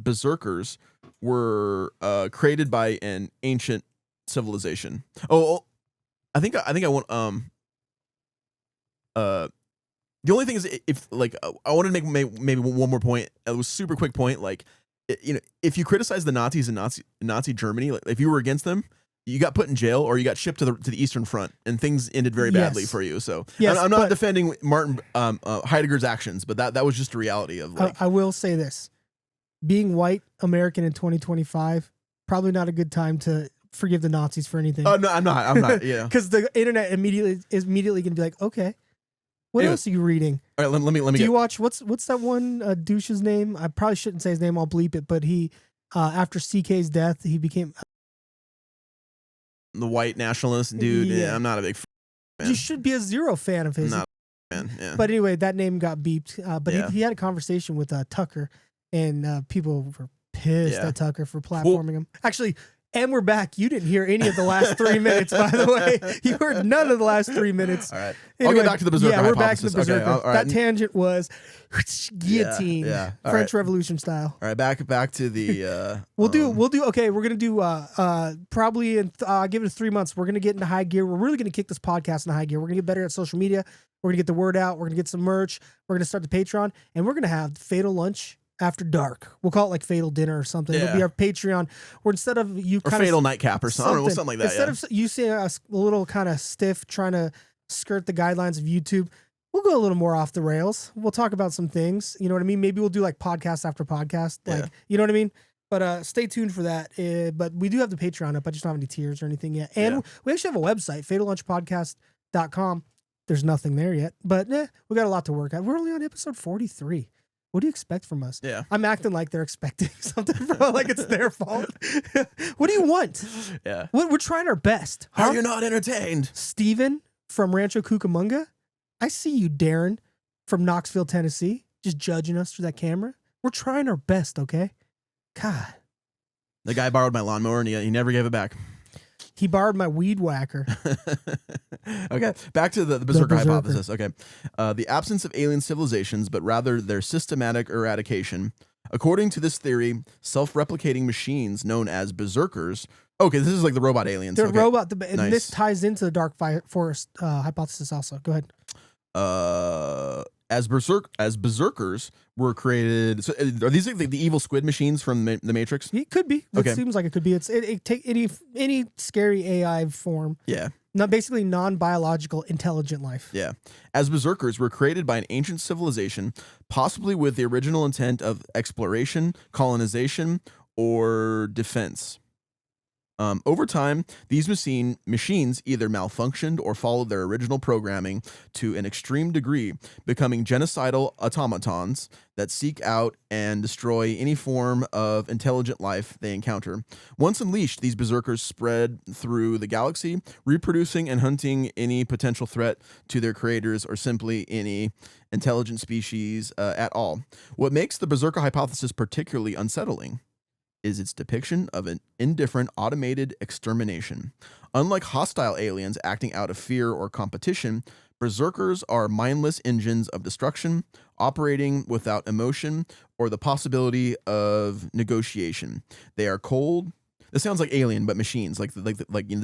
berserkers were created by an ancient civilization. I think I want The only thing is, if like I wanted to make maybe one more point. It was a super quick point. Like, if you criticize the Nazis in Nazi Germany, like if you were against them, you got put in jail or you got shipped to the Eastern Front, and things ended very badly for you. So I'm not defending Martin Heidegger's actions, but that was just a reality of. Like, I will say this: being white American in 2025, probably not a good time to forgive the Nazis for anything. Oh no, I'm not. Yeah, because the internet is immediately going to be like, okay. What else are you reading? All right, let me. Do you watch what's that one douche's name? I probably shouldn't say his name. I'll bleep it. But he, after CK's death, he became the white nationalist dude. Yeah, I'm not a big fan. You should be a zero fan of his. Not a fan. Yeah. But anyway, that name got beeped. But he had a conversation with Tucker, and people were pissed at Tucker for platforming him. Actually. And we're back. You didn't hear any of the last 3 minutes, by the way. You heard none of the last 3 minutes. All right. Anyway, I'll get back to the Berserker hypothesis. Yeah, we're back to the Berserker. Okay, all right. That tangent was guillotine, French Revolution style. All right, back to the. We'll do. Okay, we're gonna do. Probably in give it 3 months. We're gonna get into high gear. We're really gonna kick this podcast into high gear. We're gonna get better at social media. We're gonna get the word out. We're gonna get some merch. We're gonna start the Patreon, and we're gonna have Fatal Lunch after dark. We'll call it like Fatal Dinner or something. It'll be our Patreon. Or instead of you or Fatal Nightcap or something like that. Instead of you seeing us a little kind of stiff trying to skirt the guidelines of YouTube, we'll go a little more off the rails. We'll talk about some things. You know what I mean? Maybe we'll do like podcast after podcast. Like, you know what I mean? But stay tuned for that. But we do have the Patreon up. I just don't have any tiers or anything yet. And we actually have a website, fatallunchpodcast.com. There's nothing there yet. But we got a lot to work on. We're only on episode 43. What do you expect from us? Yeah. I'm acting like they're expecting something, bro. Like it's their fault. What do you want? Yeah. We're trying our best. How are you not entertained? Steven from Rancho Cucamonga. I see you, Darren from Knoxville, Tennessee, just judging us through that camera. We're trying our best, okay? God. The guy borrowed my lawnmower and he never gave it back. He borrowed my weed whacker. Okay, back to the Berserker hypothesis. Okay, the absence of alien civilizations, but rather their systematic eradication. According to this theory, self-replicating machines known as berserkers. Okay, this is like the robot aliens. They're robot. And this ties into the Dark Forest hypothesis also. Go ahead. As berserkers were created. So are these like the evil squid machines from the Matrix? It could be. Okay. It seems like it could be. It take any scary AI form. Yeah. Not basically non-biological intelligent life. Yeah. As berserkers were created by an ancient civilization, possibly with the original intent of exploration, colonization, or defense. Over time, these machines either malfunctioned or followed their original programming to an extreme degree, becoming genocidal automatons that seek out and destroy any form of intelligent life they encounter. Once unleashed, these berserkers spread through the galaxy, reproducing and hunting any potential threat to their creators or simply any intelligent species at all. What makes the berserker hypothesis particularly unsettling is its depiction of an indifferent automated extermination. Unlike hostile aliens acting out of fear or competition, berserkers are mindless engines of destruction, operating without emotion or the possibility of negotiation. They are cold. This sounds like Alien, but machines, like in the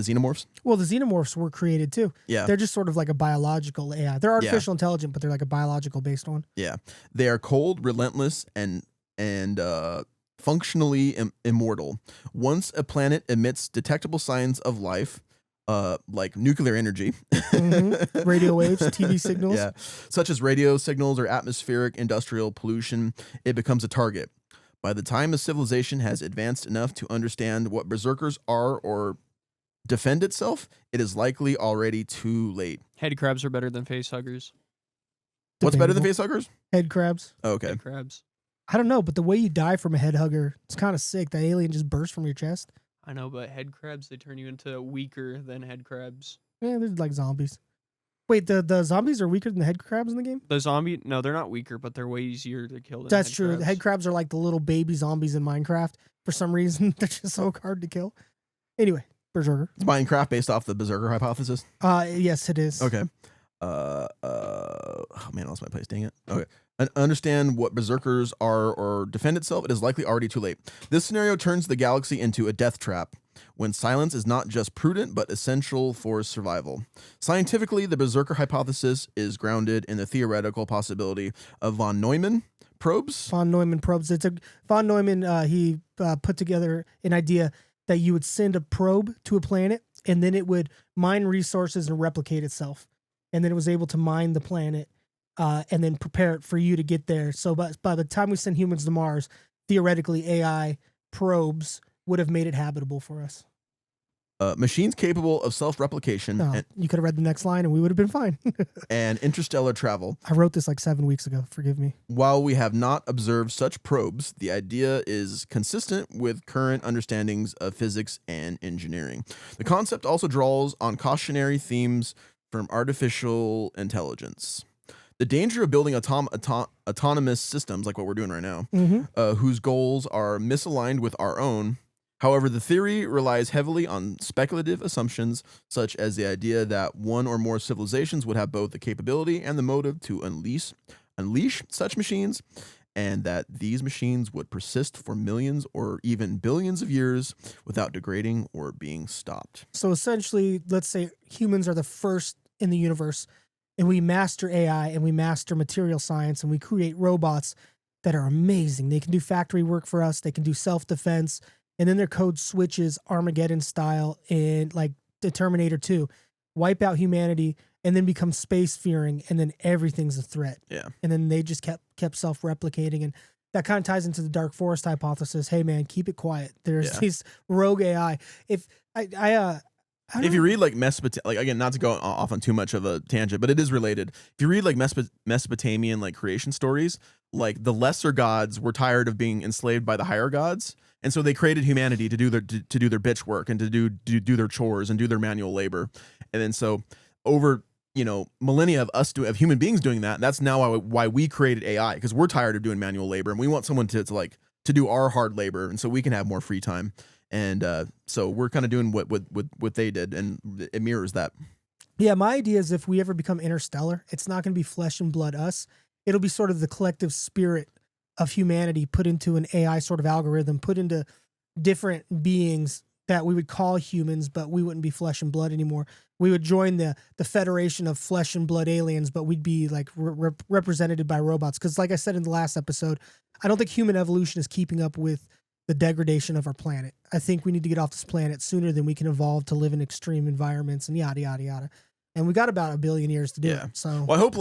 xenomorphs. Well, the xenomorphs were created too. Yeah, they're just sort of like a biological AI. They're artificial intelligent, but they're like a biological based one. Yeah, they are cold, relentless, and functionally immortal. Once a planet emits detectable signs of life, like nuclear energy, radio waves, TV signals, such as radio signals or atmospheric industrial pollution, it becomes a target. By the time a civilization has advanced enough to understand what berserkers are or defend itself, it is likely already too late. Head crabs are better than face huggers. What's better than face huggers? Head crabs. Oh, okay. Head crabs. I don't know, but the way you die from a head hugger, it's kind of sick. That alien just bursts from your chest. I know, but head crabs, they turn you into weaker than head crabs. Yeah, they're like zombies. Wait, the zombies are weaker than the head crabs in the game? No, they're not weaker, but they're way easier to kill than That's head true. crabs. The head crabs are like the little baby zombies in Minecraft. For some reason, they're just so hard to kill. Anyway, Berserker. Is Minecraft based off the Berserker hypothesis? Yes, it is. Okay. Oh man, I lost my place. Dang it. Okay. Understand what berserkers are or defend itself, it is likely already too late. This scenario turns the galaxy into a death trap. when silence is not just prudent but essential for survival. Scientifically, the Berserker hypothesis is grounded in the theoretical possibility of von Neumann probes. Von Neumann probes. Von Neumann, he put together an idea that you would send a probe to a planet, and then it would mine resources and replicate itself. And then it was able to mine the planet and then prepare it for you to get there. So by the time we send humans to Mars, theoretically AI probes would have made it habitable for us. Machines capable of self-replication. You could have read the next line and we would have been fine. And interstellar travel. I wrote this like 7 weeks ago. Forgive me. While we have not observed such probes, the idea is consistent with current understandings of physics and engineering. The concept also draws on cautionary themes from artificial intelligence. The danger of building autonomous systems, like what we're doing right now, whose goals are misaligned with our own. However, the theory relies heavily on speculative assumptions, such as the idea that one or more civilizations would have both the capability and the motive to unleash such machines, and that these machines would persist for millions or even billions of years without degrading or being stopped. So essentially, let's say humans are the first in the universe, and we master AI and we master material science, and we create robots that are amazing. They can do factory work for us. They can do self-defense. And then their code switches Armageddon style in like the Terminator 2, wipe out humanity, and then become space-fearing, and then everything's a threat. Yeah. And then they just kept self-replicating. And that kind of ties into the Dark Forest hypothesis. Hey, man, keep it quiet. There's these rogue AI. If you read like like again, not to go off on too much of a tangent, but it is related. If you read like Mesopotamian like creation stories, like the lesser gods were tired of being enslaved by the higher gods, and so they created humanity to do their bitch work and to do their chores and do their manual labor. And then so over millennia of human beings doing that, that's now why we created AI, because we're tired of doing manual labor and we want someone to do our hard labor, and so we can have more free time. And so we're kind of doing what they did, and it mirrors that. Yeah, my idea is if we ever become interstellar, it's not going to be flesh and blood us. It'll be sort of the collective spirit of humanity put into an AI sort of algorithm, put into different beings that we would call humans, but we wouldn't be flesh and blood anymore. We would join the federation of flesh and blood aliens, but we'd be like represented by robots. Because like I said in the last episode, I don't think human evolution is keeping up with the degradation of our planet. I think we need to get off this planet sooner than we can evolve to live in extreme environments and yada, yada, yada. And we got about 1 billion years to do it. So, well, I hope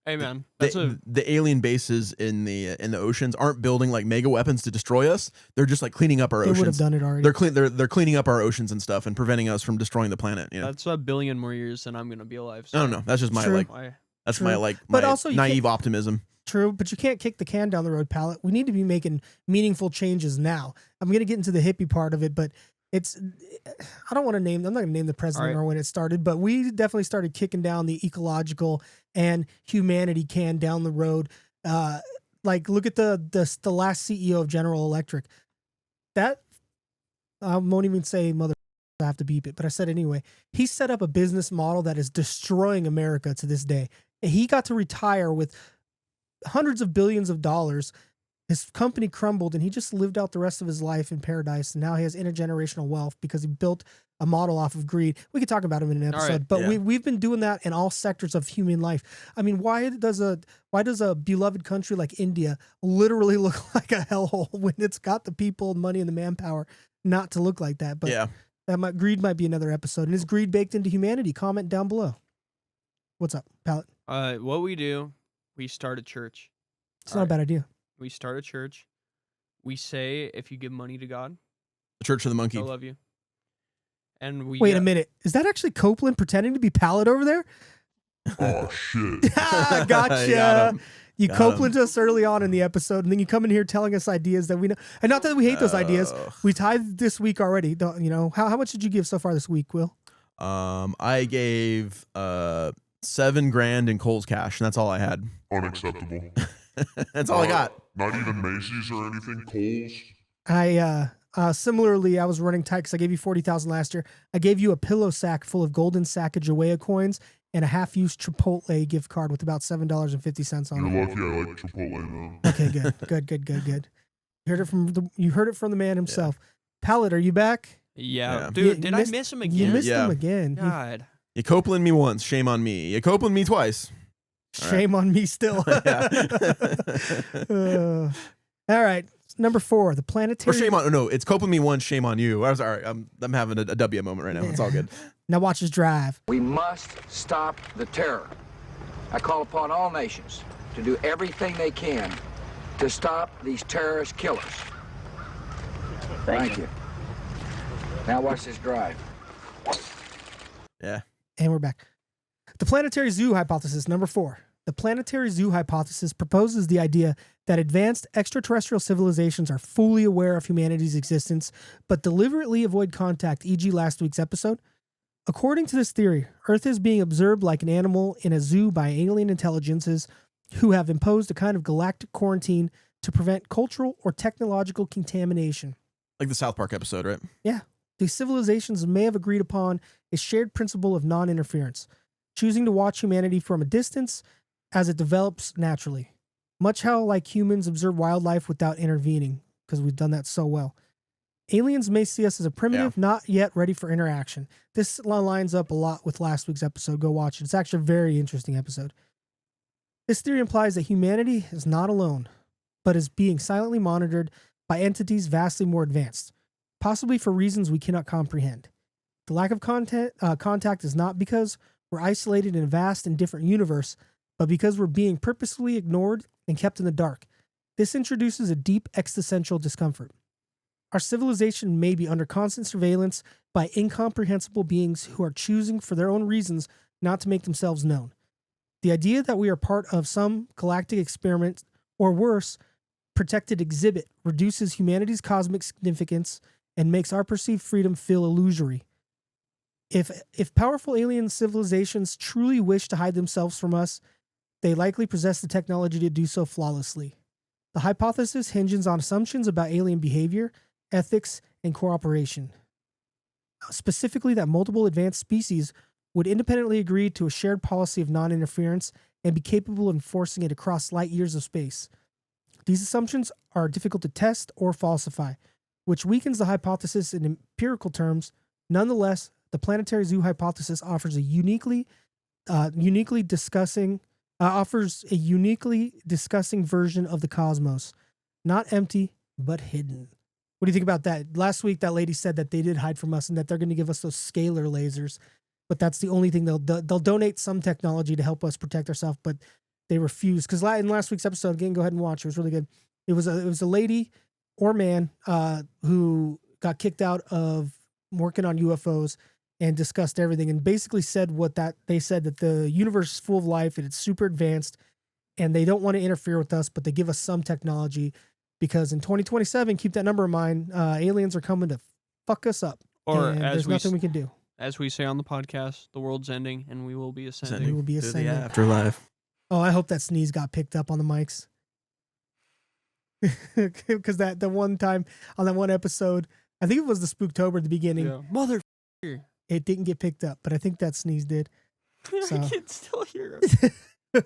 hey man, the alien bases in the oceans aren't building like mega weapons to destroy us. They're just like cleaning up our oceans. They would have done it already. They're cleaning up our oceans and stuff and preventing us from destroying the planet. That's 1 billion more years than I'm gonna be alive. So. I don't know. That's just my But also naive optimism. True, but you can't kick the can down the road, Pallet. We need to be making meaningful changes now. I'm going to get into the hippie part of it, but I'm not going to name the president or when it started, but we definitely started kicking down the ecological and humanity can down the road. Like look at the last CEO of General Electric. That, I won't even say mother, I have to beep it, but I said it anyway. He set up a business model that is destroying America to this day. He got to retire with hundreds of billions of dollars. His company crumbled and he just lived out the rest of his life in paradise. And now he has intergenerational wealth because he built a model off of greed. We could talk about him in an episode, but we've been doing that in all sectors of human life. I mean, why does a beloved country like India literally look like a hellhole when it's got the people, money, and the manpower not to look like that? But greed might be another episode. And is greed baked into humanity? Comment down below. What's up, Pallet? What we do, we start a church. It's not a bad idea. We start a church. We say, if you give money to God, the Church of the Monkey, He'll love you. And wait a minute. Is that actually Copeland pretending to be Pallet over there? Oh shit! Gotcha. You Copeland us early on in the episode, and then you come in here telling us ideas that we know, and not that we hate those ideas. We tithed this week already. How much did you give so far this week, Will? I gave $7,000 in Cole's cash, and that's all I had. Unacceptable. That's all I got. Not even Macy's or anything. Kohl's. Similarly, I was running tight because I gave you 40,000 last year. I gave you a pillow sack full of golden Sacagawea coins and a half-used Chipotle gift card with about $7.50 on it. You're lucky I like Chipotle though. Okay, good. You heard it from the man himself. Yeah. Pallet, are you back? Yeah. Dude, did I miss him again? You missed him again. God. You Copeland me once, shame on me. You Copeland me twice. Shame on me still. All right. Number 4, the planetary. Or shame on, no, it's Copeland me once, shame on you. I was all right. I'm having a W moment right now. It's all good. Now watch us drive. We must stop the terror. I call upon all nations to do everything they can to stop these terrorist killers. Thank you. Now watch this drive. Yeah. And we're back. The planetary zoo hypothesis, number 4. The planetary zoo hypothesis proposes the idea that advanced extraterrestrial civilizations are fully aware of humanity's existence, but deliberately avoid contact, e.g. last week's episode. According to this theory, Earth is being observed like an animal in a zoo by alien intelligences who have imposed a kind of galactic quarantine to prevent cultural or technological contamination. Like the South Park episode, right? Yeah. These civilizations may have agreed upon a shared principle of non-interference, choosing to watch humanity from a distance as it develops naturally. Much how like humans observe wildlife without intervening, because we've done that so well. Aliens may see us as a primitive, not yet ready for interaction. This lines up a lot with last week's episode. Go watch it. It's actually a very interesting episode. This theory implies that humanity is not alone, but is being silently monitored by entities vastly more advanced, possibly for reasons we cannot comprehend. The lack of contact is not because we're isolated in a vast and different universe, but because we're being purposefully ignored and kept in the dark. This introduces a deep existential discomfort. Our civilization may be under constant surveillance by incomprehensible beings who are choosing for their own reasons not to make themselves known. The idea that we are part of some galactic experiment, or worse, protected exhibit, reduces humanity's cosmic significance and makes our perceived freedom feel illusory. If powerful alien civilizations truly wish to hide themselves from us, they likely possess the technology to do so flawlessly. The hypothesis hinges on assumptions about alien behavior, ethics, and cooperation. Specifically, that multiple advanced species would independently agree to a shared policy of non-interference and be capable of enforcing it across light years of space. These assumptions are difficult to test or falsify, which weakens the hypothesis in empirical terms. Nonetheless, the planetary zoo hypothesis offers a uniquely discussing version of the cosmos, not empty but hidden. What do you think about that? Last week, that lady said that they did hide from us and that they're going to give us those scalar lasers, but that's the only thing they'll donate some technology to help us protect ourselves, but they refuse. Because in last week's episode, again, go ahead and watch. It was really good. It was a lady or man who got kicked out of working on UFOs and discussed everything and basically said they said that the universe is full of life and it's super advanced and they don't want to interfere with us, but they give us some technology because in 2027, keep that number in mind, aliens are coming to fuck us up. Or and as there's nothing we can do. As we say on the podcast, the world's ending and we will be ascending. We will be To the ascending. afterlife. Oh, I hope that sneeze got picked up on the mics. Because the one time on that one episode, I think it was the Spooktober at the beginning. Yeah. Mother. It didn't get picked up, but I think that sneeze did. So. I can still hear him.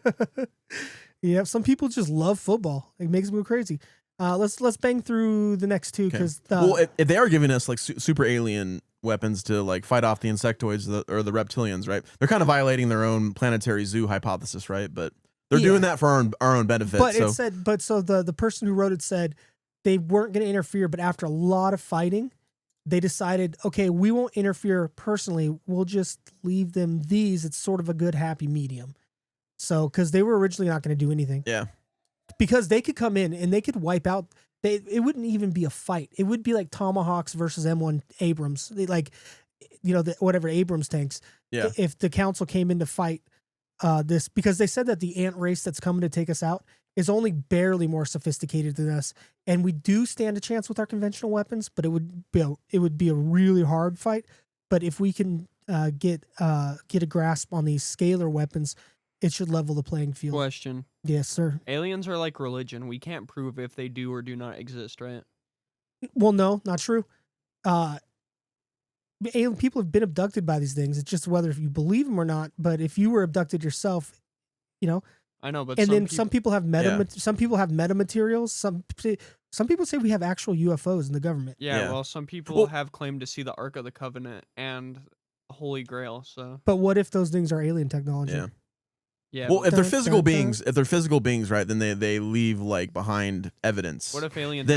Yeah, some people just love football. It makes them go crazy. Let's bang through the next two because well, if they are giving us like super alien weapons to like fight off the insectoids or the reptilians, right? They're kind of violating their own planetary zoo hypothesis, right? But they're doing that for our own benefit. But so. it said, the person who wrote it said they weren't going to interfere, but after a lot of fighting, they decided, okay, we won't interfere personally. We'll just leave them these. It's sort of a good happy medium. So, because they were originally not going to do anything. Yeah. Because they could come in and they could wipe out. It wouldn't even be a fight. It would be like Tomahawks versus M1 Abrams. Whatever Abrams tanks. Yeah. If the council came in to fight this, because they said that the ant race that's coming to take us out is only barely more sophisticated than us, and we do stand a chance with our conventional weapons, but it would be a really hard fight. But if we can get a grasp on these scalar weapons, it should level the playing field. Question. Yes, sir. Aliens are like religion. We can't prove if they do or do not exist, right? Well, no, not true. Alien people have been abducted by these things. It's just whether if you believe them or not. But if you were abducted yourself, I know, but and then some people have some people have metamaterials. Some people say we have actual UFOs in the government. Yeah, well, some people have claimed to see the Ark of the Covenant and the Holy Grail. So, but what if those things are alien technology? Yeah. Yeah. Well, if they're physical beings, right, then they leave like behind evidence. What if aliens?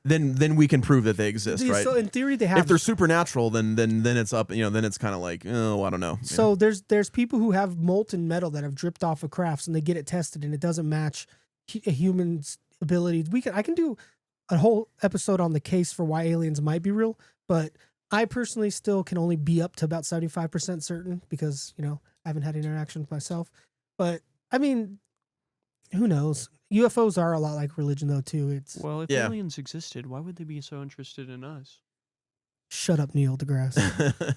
Then we can prove that they exist, right? So in theory, they have. If they're supernatural, then it's up. Then it's kind of like, oh, I don't know. So there's people who have molten metal that have dripped off of crafts, and they get it tested, and it doesn't match a human's ability. I can do a whole episode on the case for why aliens might be real, but I personally still can only be up to about 75% certain because I haven't had interaction with myself. But I mean, who knows? UFOs are a lot like religion, though. Too. If aliens existed, why would they be so interested in us? Shut up, Neil deGrasse.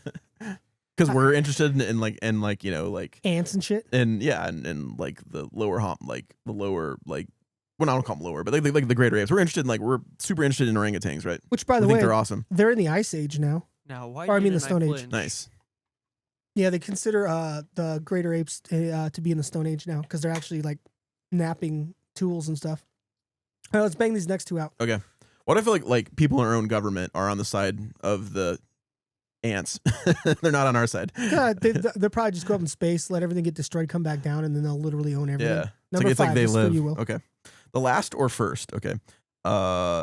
Because we're interested in ants and shit. And and like the lower well, I don't call them lower, but like the greater apes. We're interested in we're super interested in orangutans, right? Which, by the way, they're awesome. They're in the Ice Age now. Now, why? Or I mean, the Stone Age. Nice. Yeah, they consider the greater apes to be in the Stone Age now because they're actually like napping tools and stuff. All right, let's bang these next two out. Okay. What I feel like people in our own government are on the side of the ants. They're not on our side. Yeah, they'll probably just go up in space, let everything get destroyed, come back down, and then they'll literally own everything. Yeah. Number it's 5, like they live. You will. Okay. The last or first. Okay.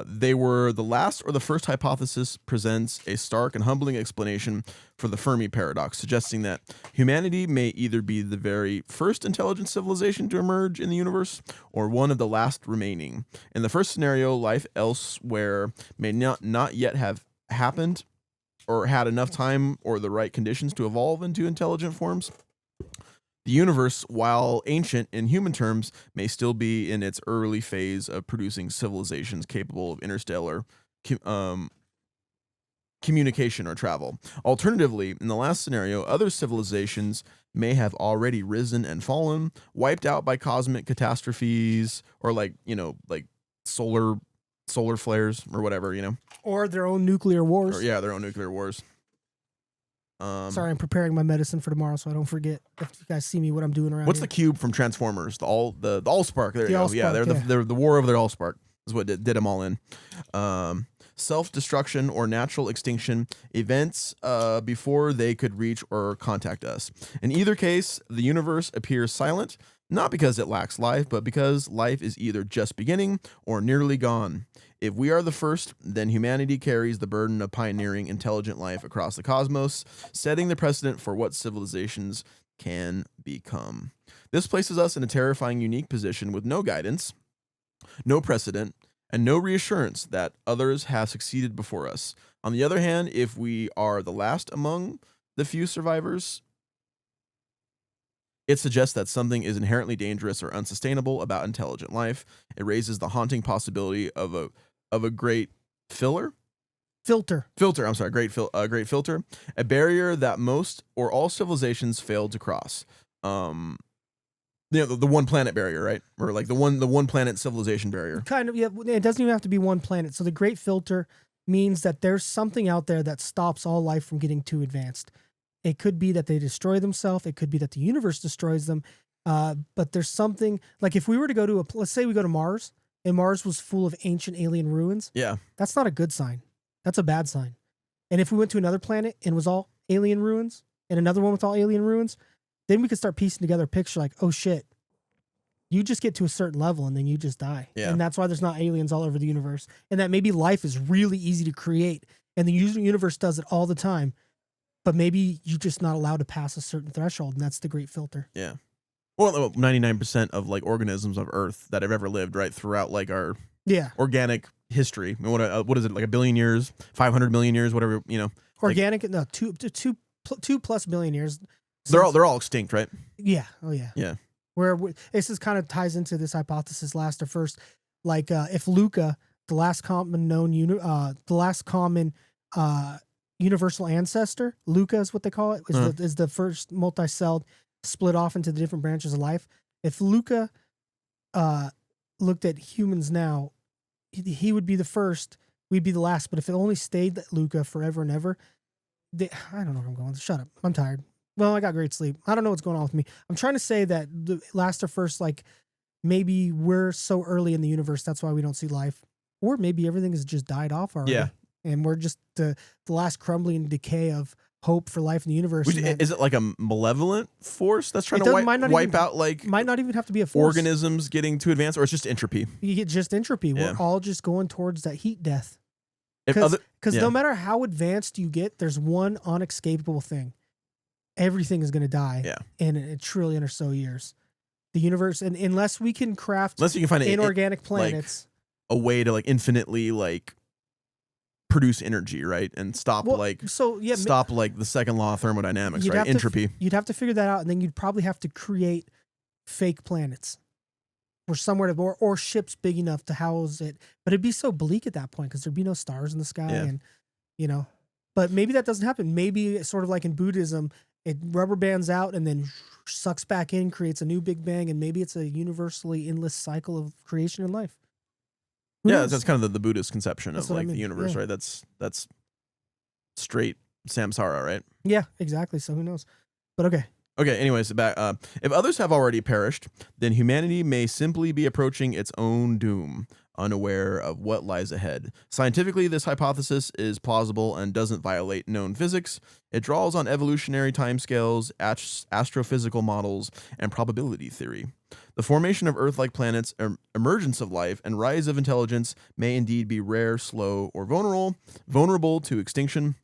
They were the last or the first hypothesis presents a stark and humbling explanation for the Fermi Paradox, suggesting that humanity may either be the very first intelligent civilization to emerge in the universe or one of the last remaining. In the first scenario, life elsewhere may not yet have happened or had enough time or the right conditions to evolve into intelligent forms. The universe, while ancient in human terms, may still be in its early phase of producing civilizations capable of interstellar communication or travel. Alternatively, in the last scenario, other civilizations may have already risen and fallen, wiped out by cosmic catastrophes or like solar flares or whatever, Or their own nuclear wars. Their own nuclear wars. Sorry, I'm preparing my medicine for tomorrow, so I don't forget. If you guys see me, what I'm doing around. What's here. the cube from Transformers? The Allspark. There you go. Yeah, Allspark, they're the war of their Allspark is what did them all in. Self-destruction or natural extinction events before they could reach or contact us. In either case, the universe appears silent, not because it lacks life, but because life is either just beginning or nearly gone. If we are the first, then humanity carries the burden of pioneering intelligent life across the cosmos, setting the precedent for what civilizations can become. This places us in a terrifying, unique position with no guidance, no precedent, and no reassurance that others have succeeded before us. On the other hand, if we are the last among the few survivors, it suggests that something is inherently dangerous or unsustainable about intelligent life. It raises the haunting possibility of a great filter. I'm sorry, great filter, a barrier that most or all civilizations failed to cross. The one planet barrier, right? Or like the one planet civilization barrier. Kind of, yeah. It doesn't even have to be one planet. So the great filter means that there's something out there that stops all life from getting too advanced. It could be that they destroy themselves. It could be that the universe destroys them. But there's something, like if we were to go to let's say we go to Mars, and Mars was full of ancient alien ruins. Yeah. That's not a good sign. That's a bad sign. And if we went to another planet and it was all alien ruins, and another one with all alien ruins, then we could start piecing together a picture like, oh shit, you just get to a certain level and then you just die. Yeah. And that's why there's not aliens all over the universe. And that maybe life is really easy to create and the universe does it all the time. But maybe you're just not allowed to pass a certain threshold, and that's the great filter. Yeah. Well, 99% of like organisms of Earth that have ever lived, right, throughout like our organic history. I mean, what is it, like a billion years, 500 million years, whatever, Organic, no, two plus billion years. They're all extinct, right? Yeah. Oh yeah. Yeah. Where this is kind of ties into this hypothesis, last or first. Like if Luca, the last common universal ancestor, Luca is what they call it, is the first multi-celled, split off into the different branches of life. If Luca looked at humans now, he would be the first, we'd be the last. But if it only stayed Luca forever and ever, I don't know where I'm going. Shut up. I'm tired. Well, I got great sleep. I don't know what's going on with me. I'm trying to say that the last or first, like maybe we're so early in the universe, that's why we don't see life. or maybe everything has just died off already. Yeah. And we're just the last crumbling decay of hope for life in the universe. Is it like a malevolent force that's trying It to doesn't- might not wipe even- out like might not even have to be a force. organisms getting too advanced, or it's just entropy? You get just entropy. Yeah. We're all just going towards that heat death. If Because other- yeah. no matter how advanced you get, there's one unescapable thing. Everything is going to die Yeah. in a trillion or so years. The universe, and unless we can craft Unless you can find inorganic planets, a way to like infinitely like produce energy, right, and stop stop like the second law of thermodynamics, you'd right? have to Entropy. you'd have to figure that out, and then you'd probably have to create fake planets or somewhere to, or ships big enough to house it. But it'd be so bleak at that point because there'd be no stars in the sky, Yeah. and But maybe that doesn't happen. Maybe it's sort of like in Buddhism, it rubber bands out and then sucks back in, creates a new Big Bang, and maybe it's a universally endless cycle of creation and life. Who Yeah, knows? that's kind of the Buddhist conception That's of what I like the mean, universe, yeah. right? That's straight samsara, right? Yeah, exactly. So who knows? But okay. Okay, anyways, back if others have already perished, then humanity may simply be approaching its own doom, unaware of what lies ahead. Scientifically, this hypothesis is plausible and doesn't violate known physics. It draws on evolutionary timescales, astrophysical models, and probability theory. The formation of Earth-like planets, emergence of life, and rise of intelligence may indeed be rare, slow, or vulnerable to extinction.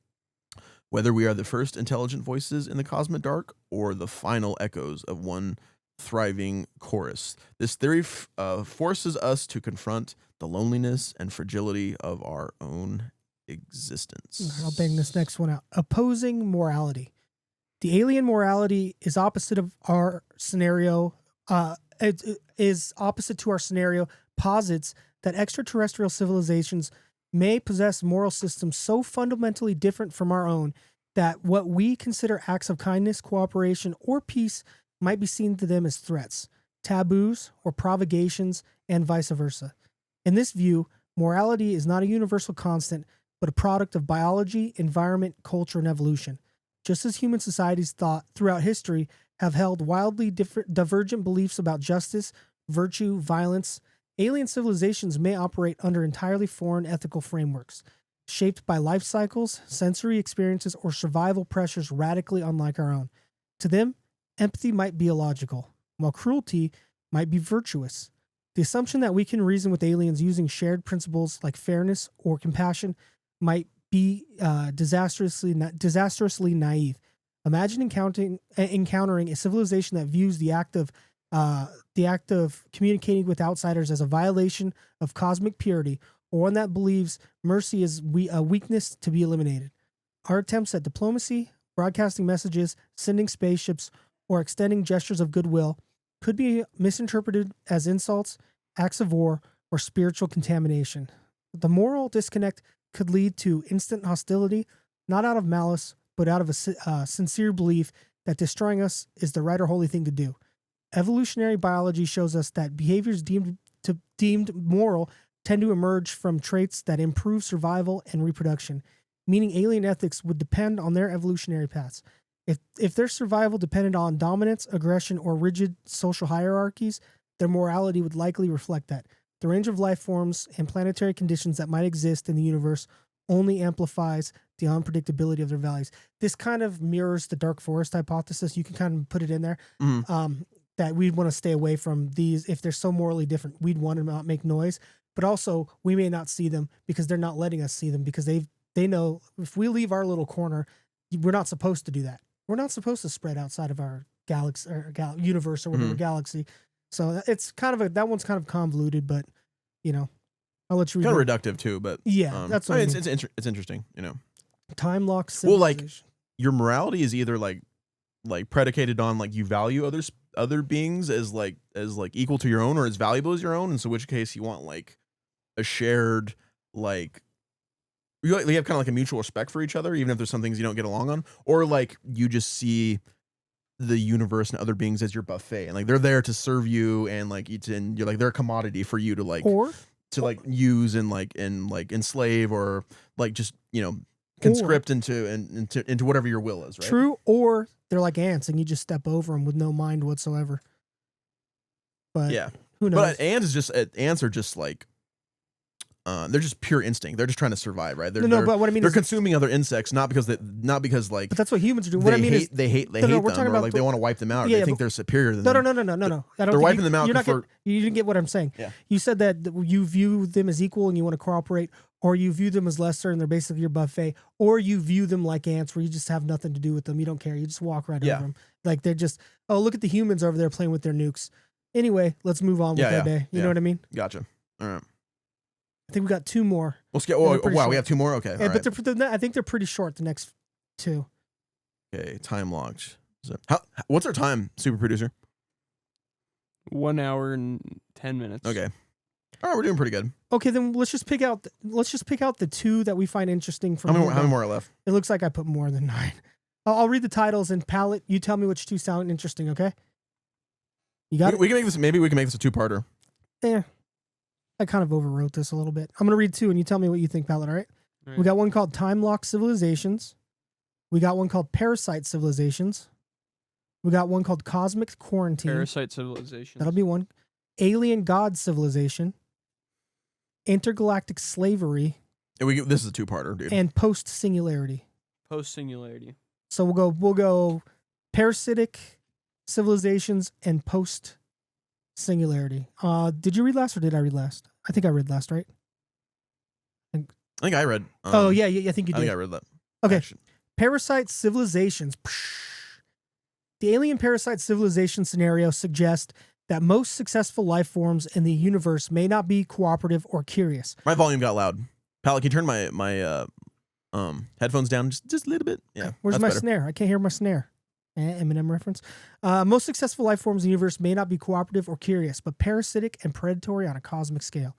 Whether we are the first intelligent voices in the cosmic dark or the final echoes of one thriving chorus, this theory forces us to confront the loneliness and fragility of our own existence. I'll bang this next one out. Opposing morality. The alien morality is opposite of our scenario. It is opposite to our scenario. Posits that extraterrestrial civilizations may possess moral systems so fundamentally different from our own that what we consider acts of kindness, cooperation, or peace might be seen to them as threats, taboos, or provocations, and vice versa. In this view, morality is not a universal constant, but a product of biology, environment, culture, and evolution. Just as human societies throughout history have held wildly divergent beliefs about justice, virtue, violence, alien civilizations may operate under entirely foreign ethical frameworks, shaped by life cycles, sensory experiences, or survival pressures radically unlike our own. To them, empathy might be illogical, while cruelty might be virtuous. The assumption that we can reason with aliens using shared principles like fairness or compassion might be disastrously naive. Imagine encountering a civilization that views the act of communicating with outsiders as a violation of cosmic purity, or one that believes mercy is a weakness to be eliminated. Our attempts at diplomacy, broadcasting messages, sending spaceships, or extending gestures of goodwill could be misinterpreted as insults, acts of war, or spiritual contamination. The moral disconnect could lead to instant hostility, not out of malice, but out of a sincere belief that destroying us is the right or holy thing to do. Evolutionary biology shows us that behaviors deemed moral tend to emerge from traits that improve survival and reproduction, meaning alien ethics would depend on their evolutionary paths. If their survival depended on dominance, aggression, or rigid social hierarchies, their morality would likely reflect that. The range of life forms and planetary conditions that might exist in the universe only amplifies the unpredictability of their values. This kind of mirrors the dark forest hypothesis. You can kind of put it in there. That we'd want to stay away from these. If they're so morally different, we'd want to not make noise. But also, we may not see them because they're not letting us see them, because they know if we leave our little corner, we're not supposed to do that. We're not supposed to spread outside of our galaxy or universe or whatever galaxy. So it's kind of that one's kind of convoluted, but I'll let you read. Kind of reductive too, but yeah, that's what I mean. It's interesting, Time lock. Well, like your morality is either like predicated on like you value other beings as equal to your own or as valuable as your own, and so which case you want like a shared like you have kind of like a mutual respect for each other, even if there's some things you don't get along on, or like you just see the universe and other beings as your buffet, and like they're there to serve you and like eat, and you're like they're a commodity for you to like use and like enslave or like just conscript into whatever your will is, right? True, or they're like ants and you just step over them with no mind whatsoever. But yeah, who knows? But ants are just like they're just pure instinct. They're just trying to survive, right? But what I mean they're is consuming other insects, not because like. But that's what humans are doing. What I mean is they hate them, we're talking or about like they want to wipe them out. Yeah, they think they're superior than them. No. I don't They're wiping them out. You didn't get what I'm saying. Yeah. You said that you view them as equal and you want to cooperate, or you view them as lesser and they're basically your buffet, or you view them like ants where you just have nothing to do with them. You don't care. You just walk right over them. Like they're just, oh, look at the humans over there playing with their nukes. Anyway, let's move on with our day. You know what I mean? Gotcha. All right. I think we got two more. Let's get. Oh, wow, we have two more. Okay. Yeah, but I think they're pretty short. The next two. Okay. Time locked. What's our time, super producer? 1 hour and 10 minutes. Okay. All right, we're doing pretty good. Okay, then let's just pick out the two that we find interesting. From how many more are left? It looks like I put more than 9. I'll read the titles and Palette. You tell me which two sound interesting. Okay. You got it. We can make this. Maybe we can make this a two-parter. Yeah. I kind of overwrote this a little bit. I'm gonna read 2, and you tell me what you think, Palette. All right. All right. We got one called Time Lock Civilizations. We got one called Parasite Civilizations. We got one called Cosmic Quarantine. Parasite Civilization. That'll be one. Alien God Civilization. Intergalactic Slavery. This is a two-parter, dude. And Post Singularity. Post Singularity. So we'll go Parasitic Civilizations and Post Singularity. Did you read last or did I read last? I think I read last, right? I think I read. I think you did. I think I read that. Okay. Action. Parasite Civilizations. The alien parasite civilization scenario suggests that most successful life forms in the universe may not be cooperative or curious. My volume got loud. Palette, can you turn my headphones down just a little bit? Yeah. Where's that's my better. snare? I can't hear my snare. Eminem reference. Most successful life forms in the universe may not be cooperative or curious, but parasitic and predatory on a cosmic scale.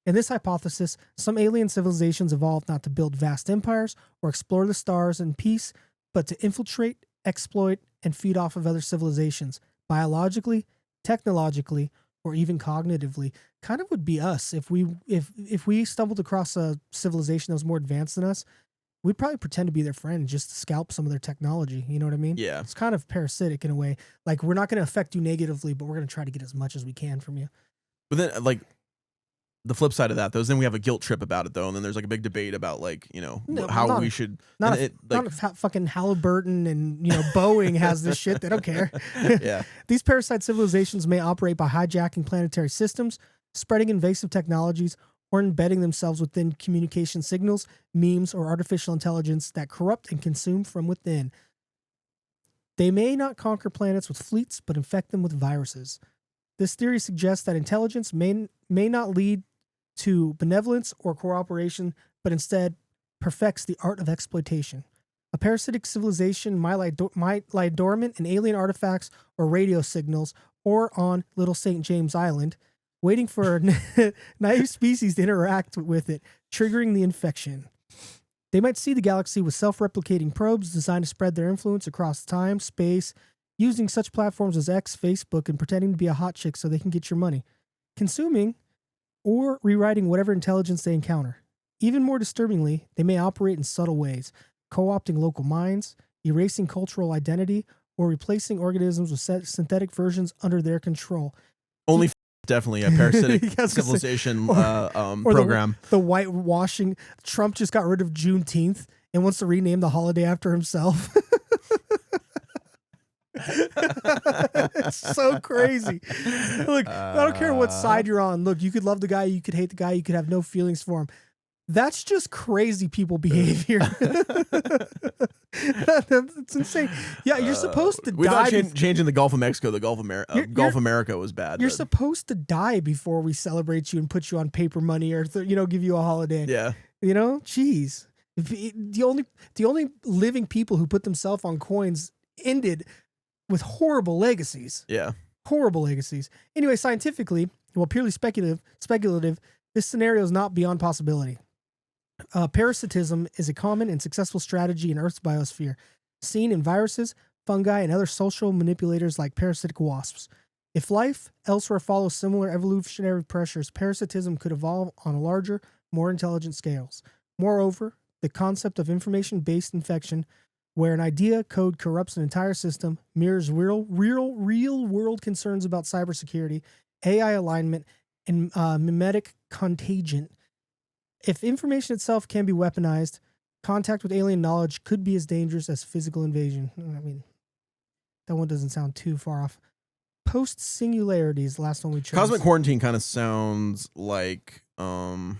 In this hypothesis, some alien civilizations evolved not to build vast empires or explore the stars in peace, but to infiltrate, exploit, and feed off of other civilizations, biologically, technologically, or even cognitively. Kind of would be us if we stumbled across a civilization that was more advanced than us. We'd probably pretend to be their friend and just scalp some of their technology. You know what I mean? Yeah. It's kind of parasitic in a way. Like, we're not going to affect you negatively, but we're going to try to get as much as we can from you. But then, like, the flip side of that, though, is then we have a guilt trip about it, though, and then there's like a big debate about, like, you know, how we should. Not if fucking Halliburton and, you know, Boeing has this shit. They don't care. Yeah. These parasite civilizations may operate by hijacking planetary systems, spreading invasive technologies, or embedding themselves within communication signals, memes, or artificial intelligence that corrupt and consume from within. They may not conquer planets with fleets, but infect them with viruses. This theory suggests that intelligence may not lead to benevolence or cooperation, but instead perfects the art of exploitation. A parasitic civilization might lie dormant in alien artifacts or radio signals, or on Little St. James Island, waiting for a naive species to interact with it, triggering the infection. They might see the galaxy with self-replicating probes designed to spread their influence across time, space, using such platforms as X, Facebook, and pretending to be a hot chick so they can get your money, consuming or rewriting whatever intelligence they encounter. Even more disturbingly, they may operate in subtle ways, co-opting local minds, erasing cultural identity, or replacing organisms with synthetic versions under their control. Only definitely a parasitic civilization program. The whitewashing. Trump just got rid of Juneteenth and wants to rename the holiday after himself. It's so crazy. Look, I don't care what side you're on. Look, you could love the guy, you could hate the guy, you could have no feelings for him. That's just crazy people behavior. It's insane. Yeah, you're supposed to die. We thought changing the Gulf of Mexico, the Gulf of America was bad. You're supposed to die before we celebrate you and put you on paper money or give you a holiday. Yeah. You know, jeez. The only living people who put themselves on coins ended with horrible legacies. Yeah. Horrible legacies. Anyway, scientifically, well, purely speculative, this scenario is not beyond possibility. Parasitism is a common and successful strategy in Earth's biosphere, seen in viruses, fungi, and other social manipulators like parasitic wasps. If life elsewhere follows similar evolutionary pressures, parasitism could evolve on a larger, more intelligent scales. Moreover, the concept of information-based infection, where an idea code corrupts an entire system, mirrors real-world concerns about cybersecurity, AI alignment, and mimetic contagion. If information itself can be weaponized, contact with alien knowledge could be as dangerous as physical invasion. I mean, that one doesn't sound too far off. Post-singularities, last one we chose. Cosmic quarantine kind of sounds like the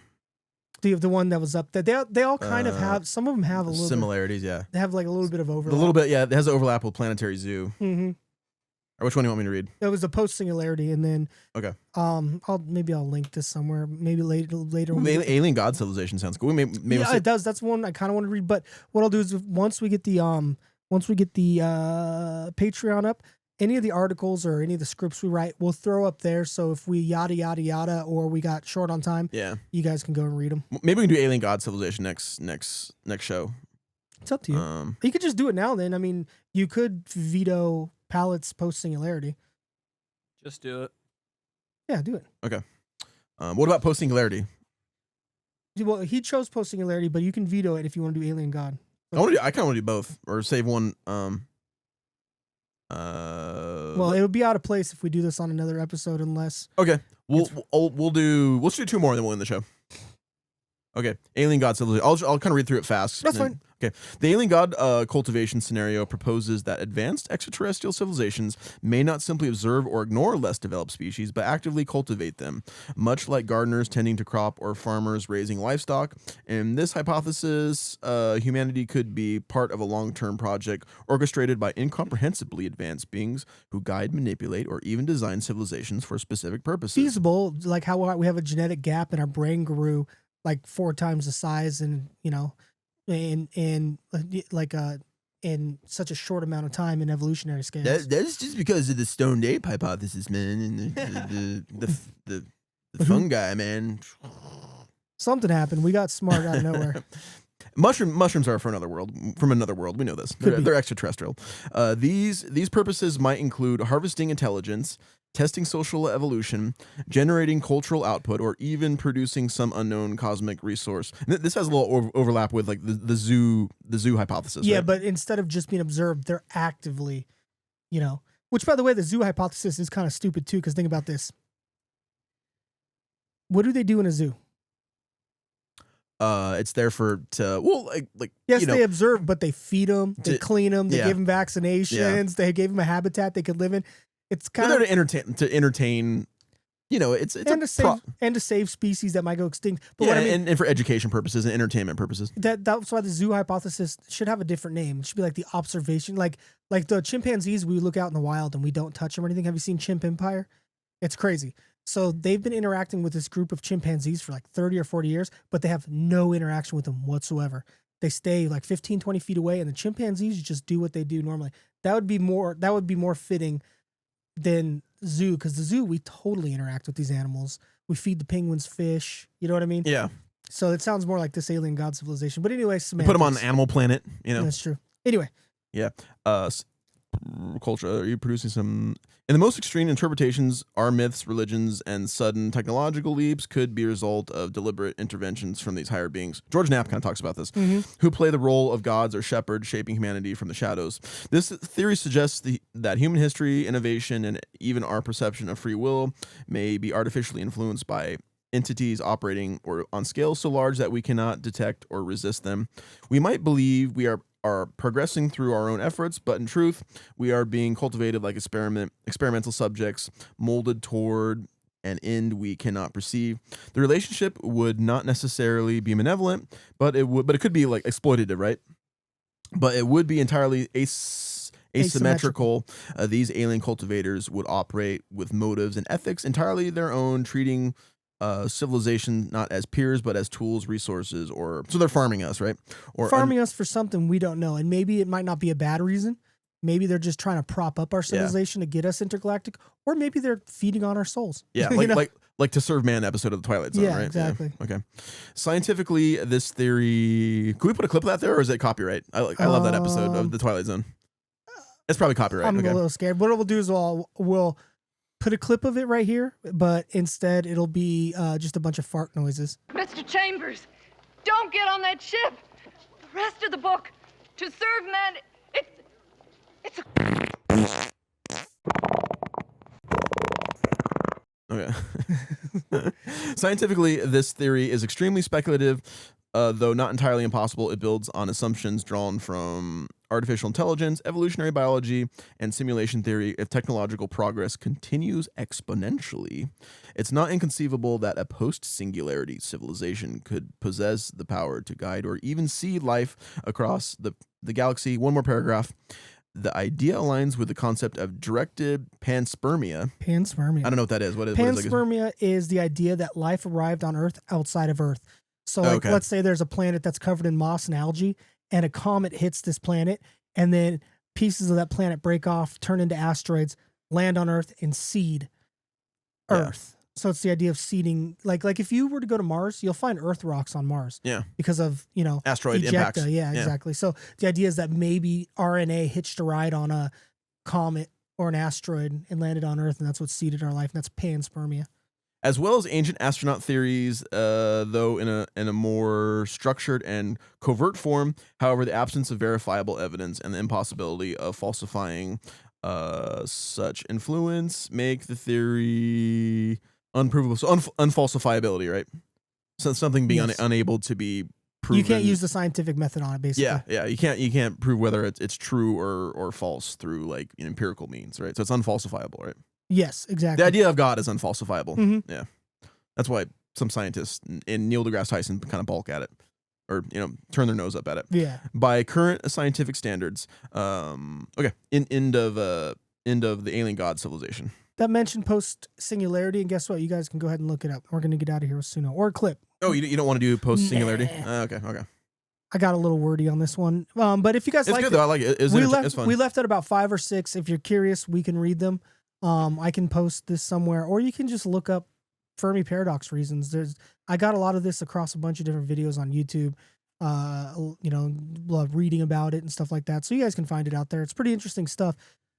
one that was up there. They all kind of have, some of them have a little similarities, yeah. They have like a little bit of overlap. A little bit, yeah. It has an overlap with Planetary Zoo. Mm-hmm. Or which one do you want me to read? It was a post-singularity, and then okay. I'll link this somewhere. Maybe later. Alien God Civilization sounds cool. Maybe yeah, it does. That's one I kind of want to read. But what I'll do is once we get the Patreon up, any of the articles or any of the scripts we write, we'll throw up there. So if we yada yada yada, or we got short on time, yeah, you guys can go and read them. Maybe we can do Alien God Civilization next show. It's up to you. You could just do it now. Then I mean, you could veto Pallet's post-singularity. Just do it. Yeah, do it. Okay. What about post-singularity? Well, he chose post-singularity, but you can veto it if you want to do Alien God. Okay. I kind of want to do both, or save one. Well, it'll be out of place if we do this on another episode, unless. Okay, we'll do 2 more, and then we'll end the show. Okay, Alien God Civilization. I'll kind of read through it fast. That's fine. Okay, the Alien God cultivation scenario proposes that advanced extraterrestrial civilizations may not simply observe or ignore less developed species, but actively cultivate them, much like gardeners tending to crop or farmers raising livestock. In this hypothesis, humanity could be part of a long-term project orchestrated by incomprehensibly advanced beings who guide, manipulate, or even design civilizations for specific purposes. Feasible, like how we have a genetic gap and our brain grew like 4 times the size, and in such a short amount of time in evolutionary scales. That's just because of the stoned ape hypothesis, man, and the fungi, man. Something happened. We got smart out of nowhere. Mushrooms are from another world. We know this. They're extraterrestrial. These purposes might include harvesting intelligence, testing social evolution, generating cultural output, or even producing some unknown cosmic resource. This has a little overlap with like the zoo hypothesis. Yeah, right? but instead of just being observed, they're actively, Which, by the way, the zoo hypothesis is kind of stupid too. Because think about this: what do they do in a zoo? It's there yes, they observe, but they feed them, they clean them, they give them vaccinations, they gave them a habitat they could live in. It's kind of to entertain. It's to save species that might go extinct. But and for education purposes and entertainment purposes. That's why the zoo hypothesis should have a different name. It should be like the observation, like the chimpanzees we look out in the wild and we don't touch them or anything. Have you seen Chimp Empire? It's crazy. So they've been interacting with this group of chimpanzees for like 30 or 40 years, but they have no interaction with them whatsoever. They stay like 15, 20 feet away, and the chimpanzees just do what they do normally. That would be more fitting than zoo, because the zoo, we totally interact with these animals. We feed the penguins fish. You know what I mean? Yeah. So it sounds more like this Alien God Civilization. But anyway, put them on Animal Planet. That's true. Anyway. Yeah. Culture. Are you producing some? In the most extreme interpretations, our myths, religions, and sudden technological leaps could be a result of deliberate interventions from these higher beings. George Knapp kind of talks about this, who play the role of gods or shepherds shaping humanity from the shadows. This theory suggests that human history, innovation, and even our perception of free will may be artificially influenced by entities operating or on scales so large that we cannot detect or resist them. We might believe we are progressing through our own efforts, but in truth, we are being cultivated like experimental subjects, molded toward an end we cannot perceive. The relationship would not necessarily be malevolent, but it could be like exploitative, right? But it would be entirely asymmetrical. These alien cultivators would operate with motives and ethics entirely their own, treating civilization not as peers but as tools, resources, so they're farming us, right? Or farming us for something we don't know, and maybe it might not be a bad reason. Maybe they're just trying to prop up our civilization to get us intergalactic, or maybe they're feeding on our souls. Yeah, like To Serve Man episode of the Twilight Zone, right? Exactly. Yeah, okay. Scientifically, this theory. Can we put a clip of that there, or is it copyright? I love that episode of the Twilight Zone. It's probably copyright. I'm a little scared. What we'll do is we'll put a clip of it right here, but instead it'll be just a bunch of fart noises. Mr. Chambers, don't get on that ship. The rest of the book, To Serve Men, it's a Okay. Scientifically, this theory is extremely speculative, though not entirely impossible. It builds on assumptions drawn from artificial intelligence, evolutionary biology, and simulation theory. If technological progress continues exponentially, it's not inconceivable that a post-singularity civilization could possess the power to guide or even seed life across the galaxy. One more paragraph. The idea aligns with the concept of directed panspermia. Panspermia. I don't know what that is. What is panspermia is the idea that life arrived on Earth outside of Earth. So, like, let's say there's a planet that's covered in moss and algae, and a comet hits this planet, and then pieces of that planet break off, turn into asteroids, land on Earth, and seed Earth. So it's the idea of seeding. Like if you were to go to Mars, you'll find Earth rocks on Mars. Yeah. Because of, asteroid impacts. Yeah, exactly. So the idea is that maybe RNA hitched a ride on a comet or an asteroid and landed on Earth, and that's what seeded our life, and that's panspermia. As well as ancient astronaut theories, though in a more structured and covert form. However, the absence of verifiable evidence and the impossibility of falsifying such influence make the theory unprovable. So unfalsifiability, right? So something being unable to be proven. You can't use the scientific method on it, basically. Yeah. You can't prove whether it's true or false through like empirical means, right? So it's unfalsifiable, right? Yes, exactly. The idea of God is unfalsifiable. Mm-hmm. Yeah, that's why some scientists in Neil deGrasse Tyson kind of balk at it, or turn their nose up at it. Yeah. By current scientific standards, okay. End of the alien god civilization. That mentioned post singularity, and guess what? You guys can go ahead and look it up. We're gonna get out of here with Suno or a clip. Oh, you don't want to do post singularity? Nah. Okay. I got a little wordy on this one, but if you guys like it's good though. I like it. It's fun. We left at about 5 or 6. If you're curious, we can read them. I can post this somewhere, or you can just look up Fermi Paradox reasons. I got a lot of this across a bunch of different videos on YouTube. Love reading about it and stuff like that. So you guys can find it out there. It's pretty interesting stuff.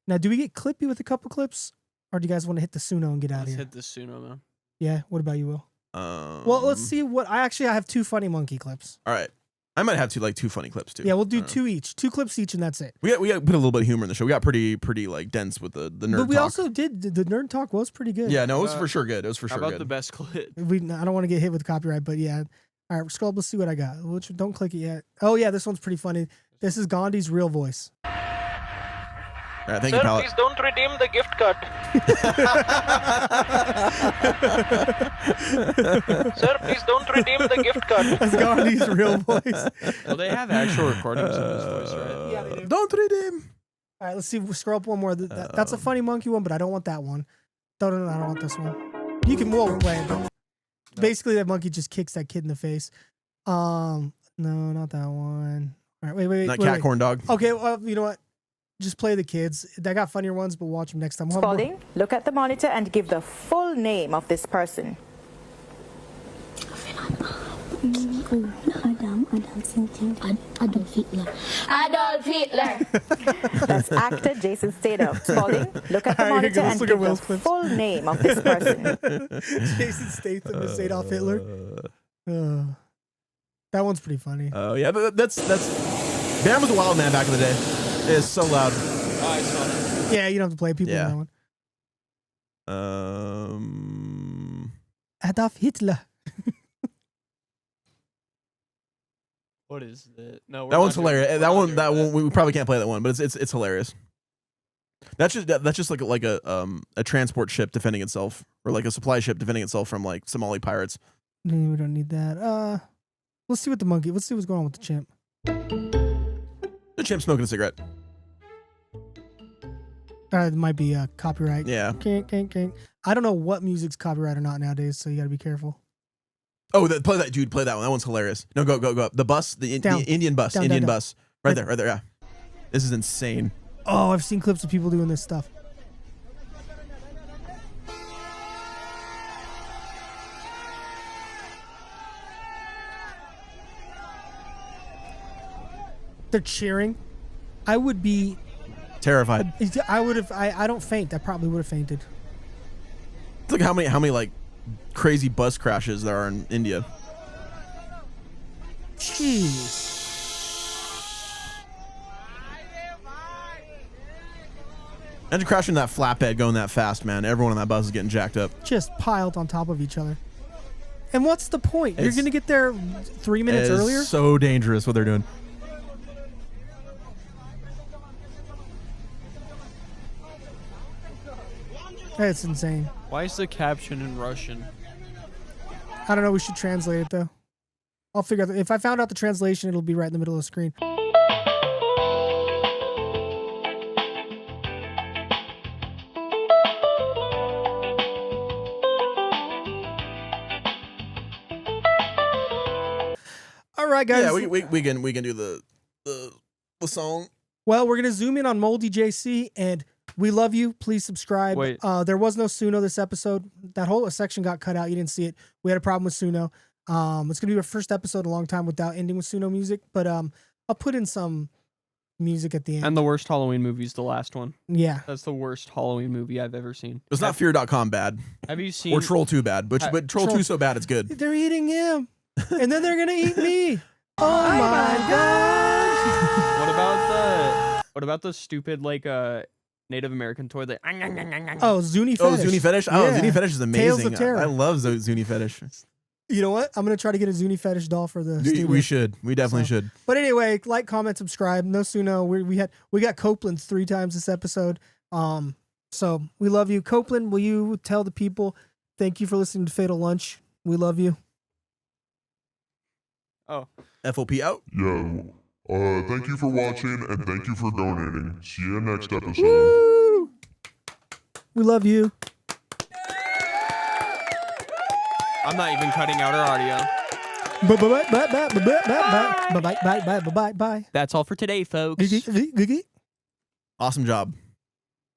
Now, do we get clippy with a couple clips, or do you guys want to hit the Suno and get out of here? Let's hit the Suno, man. Yeah. What about you, Will? Well, let's see what I have 2 funny monkey clips. All right. I might have two funny clips too. Yeah, we'll do 2 each, 2 clips each, and that's it. We got put a little bit of humor in the show. We got pretty like dense with the nerd talk. But we also did the nerd talk was pretty good. Yeah, no, it was for sure good. It was for sure How about good. the best clip? I don't want to get hit with copyright, but yeah. All right, scroll up. Let's see what I got. Don't click it yet. Oh yeah, this one's pretty funny. This is Gandhi's real voice. All right, thank you, Pallet. Please don't redeem the gift card. Sir, please don't redeem the gift card. That's Gandhi's real voice. Well, they have actual recordings of his voice, right? Yeah, they do. Don't redeem. All right, let's see. We'll scroll up one more. That's a funny monkey one, but I don't want that one. No, I don't want this one. You can wait. Basically, that monkey just kicks that kid in the face. No, not that one. All right, wait. Not cat corn dog. Okay, well, you know what? Just play the kids. I got funnier ones, but watch them next time. Spalding, look at the monitor and give the full name of this person. Adolf Hitler. Adolf Hitler. That's actor Jason Statham. Spalding, look at the monitor and give the full name of this person. Jason Statham is Adolf Hitler. That one's pretty funny. Oh yeah, but that's Bam was a wild man back in the day. It's so loud. Oh, I saw that. Yeah, you don't have to play people in that one. Adolf Hitler. What is that? No, that one's hilarious. That one we probably can't play that one, but it's hilarious. That's just like a transport ship defending itself, or like a supply ship defending itself from like Somali pirates. We don't need that. Let's see what's going on with the chimp. The chimp smoking a cigarette. It might be copyright. Yeah. Kink. I don't know what music's copyright or not nowadays, so you got to be careful. Oh, play that, dude. Play that one. That one's hilarious. No, go up. The bus, the Indian bus, Indian bus. Right there. Yeah. This is insane. Oh, I've seen clips of people doing this stuff. They're cheering. I would be terrified. I don't faint. I probably would have fainted. Look how many like crazy bus crashes there are in India. Jeez. Imagine crashing that flatbed going that fast, man. Everyone on that bus is getting jacked up. Just piled on top of each other. And what's the point? You're going to get there 3 minutes earlier? It's so dangerous what they're doing. That's insane. Why is the caption in Russian? I don't know. We should translate it, though. I'll figure out. If I found out the translation, it'll be right in the middle of the screen. All right, guys. Yeah, we can do the song. Well, we're gonna zoom in on Moldy JC, and we love you. Please subscribe. Wait. There was no Suno this episode. That whole section got cut out. You didn't see it. We had a problem with Suno. It's gonna be our first episode in a long time without ending with Suno music, but I'll put in some music at the end. And the worst Halloween movie is the last one. Yeah, that's the worst Halloween movie I've ever seen. It's not Fear.com bad. Have you seen or Troll 2 bad? But Troll 2 so bad it's good. They're eating him, and then they're gonna eat me. Oh my god! What about the stupid like Native American toy that? Oh, Zuni Fetish. Oh, Zuni Fetish. Oh, Yeah. Zuni Fetish is amazing. Tales of Terror. I love Zuni Fetish. You know what? I'm gonna try to get a Zuni Fetish doll for the studio. We should. We definitely should. But anyway, like, comment, subscribe. No Suno. We got Copeland 3 times this episode. So we love you, Copeland. Will you tell the people? Thank you for listening to Fatal Lunch. We love you. Oh, FLP out. Yo, thank you for watching and thank you for donating. See you next episode. Woo! We love you. I'm not even cutting out our audio. Bye. That's all for today, folks. Awesome job.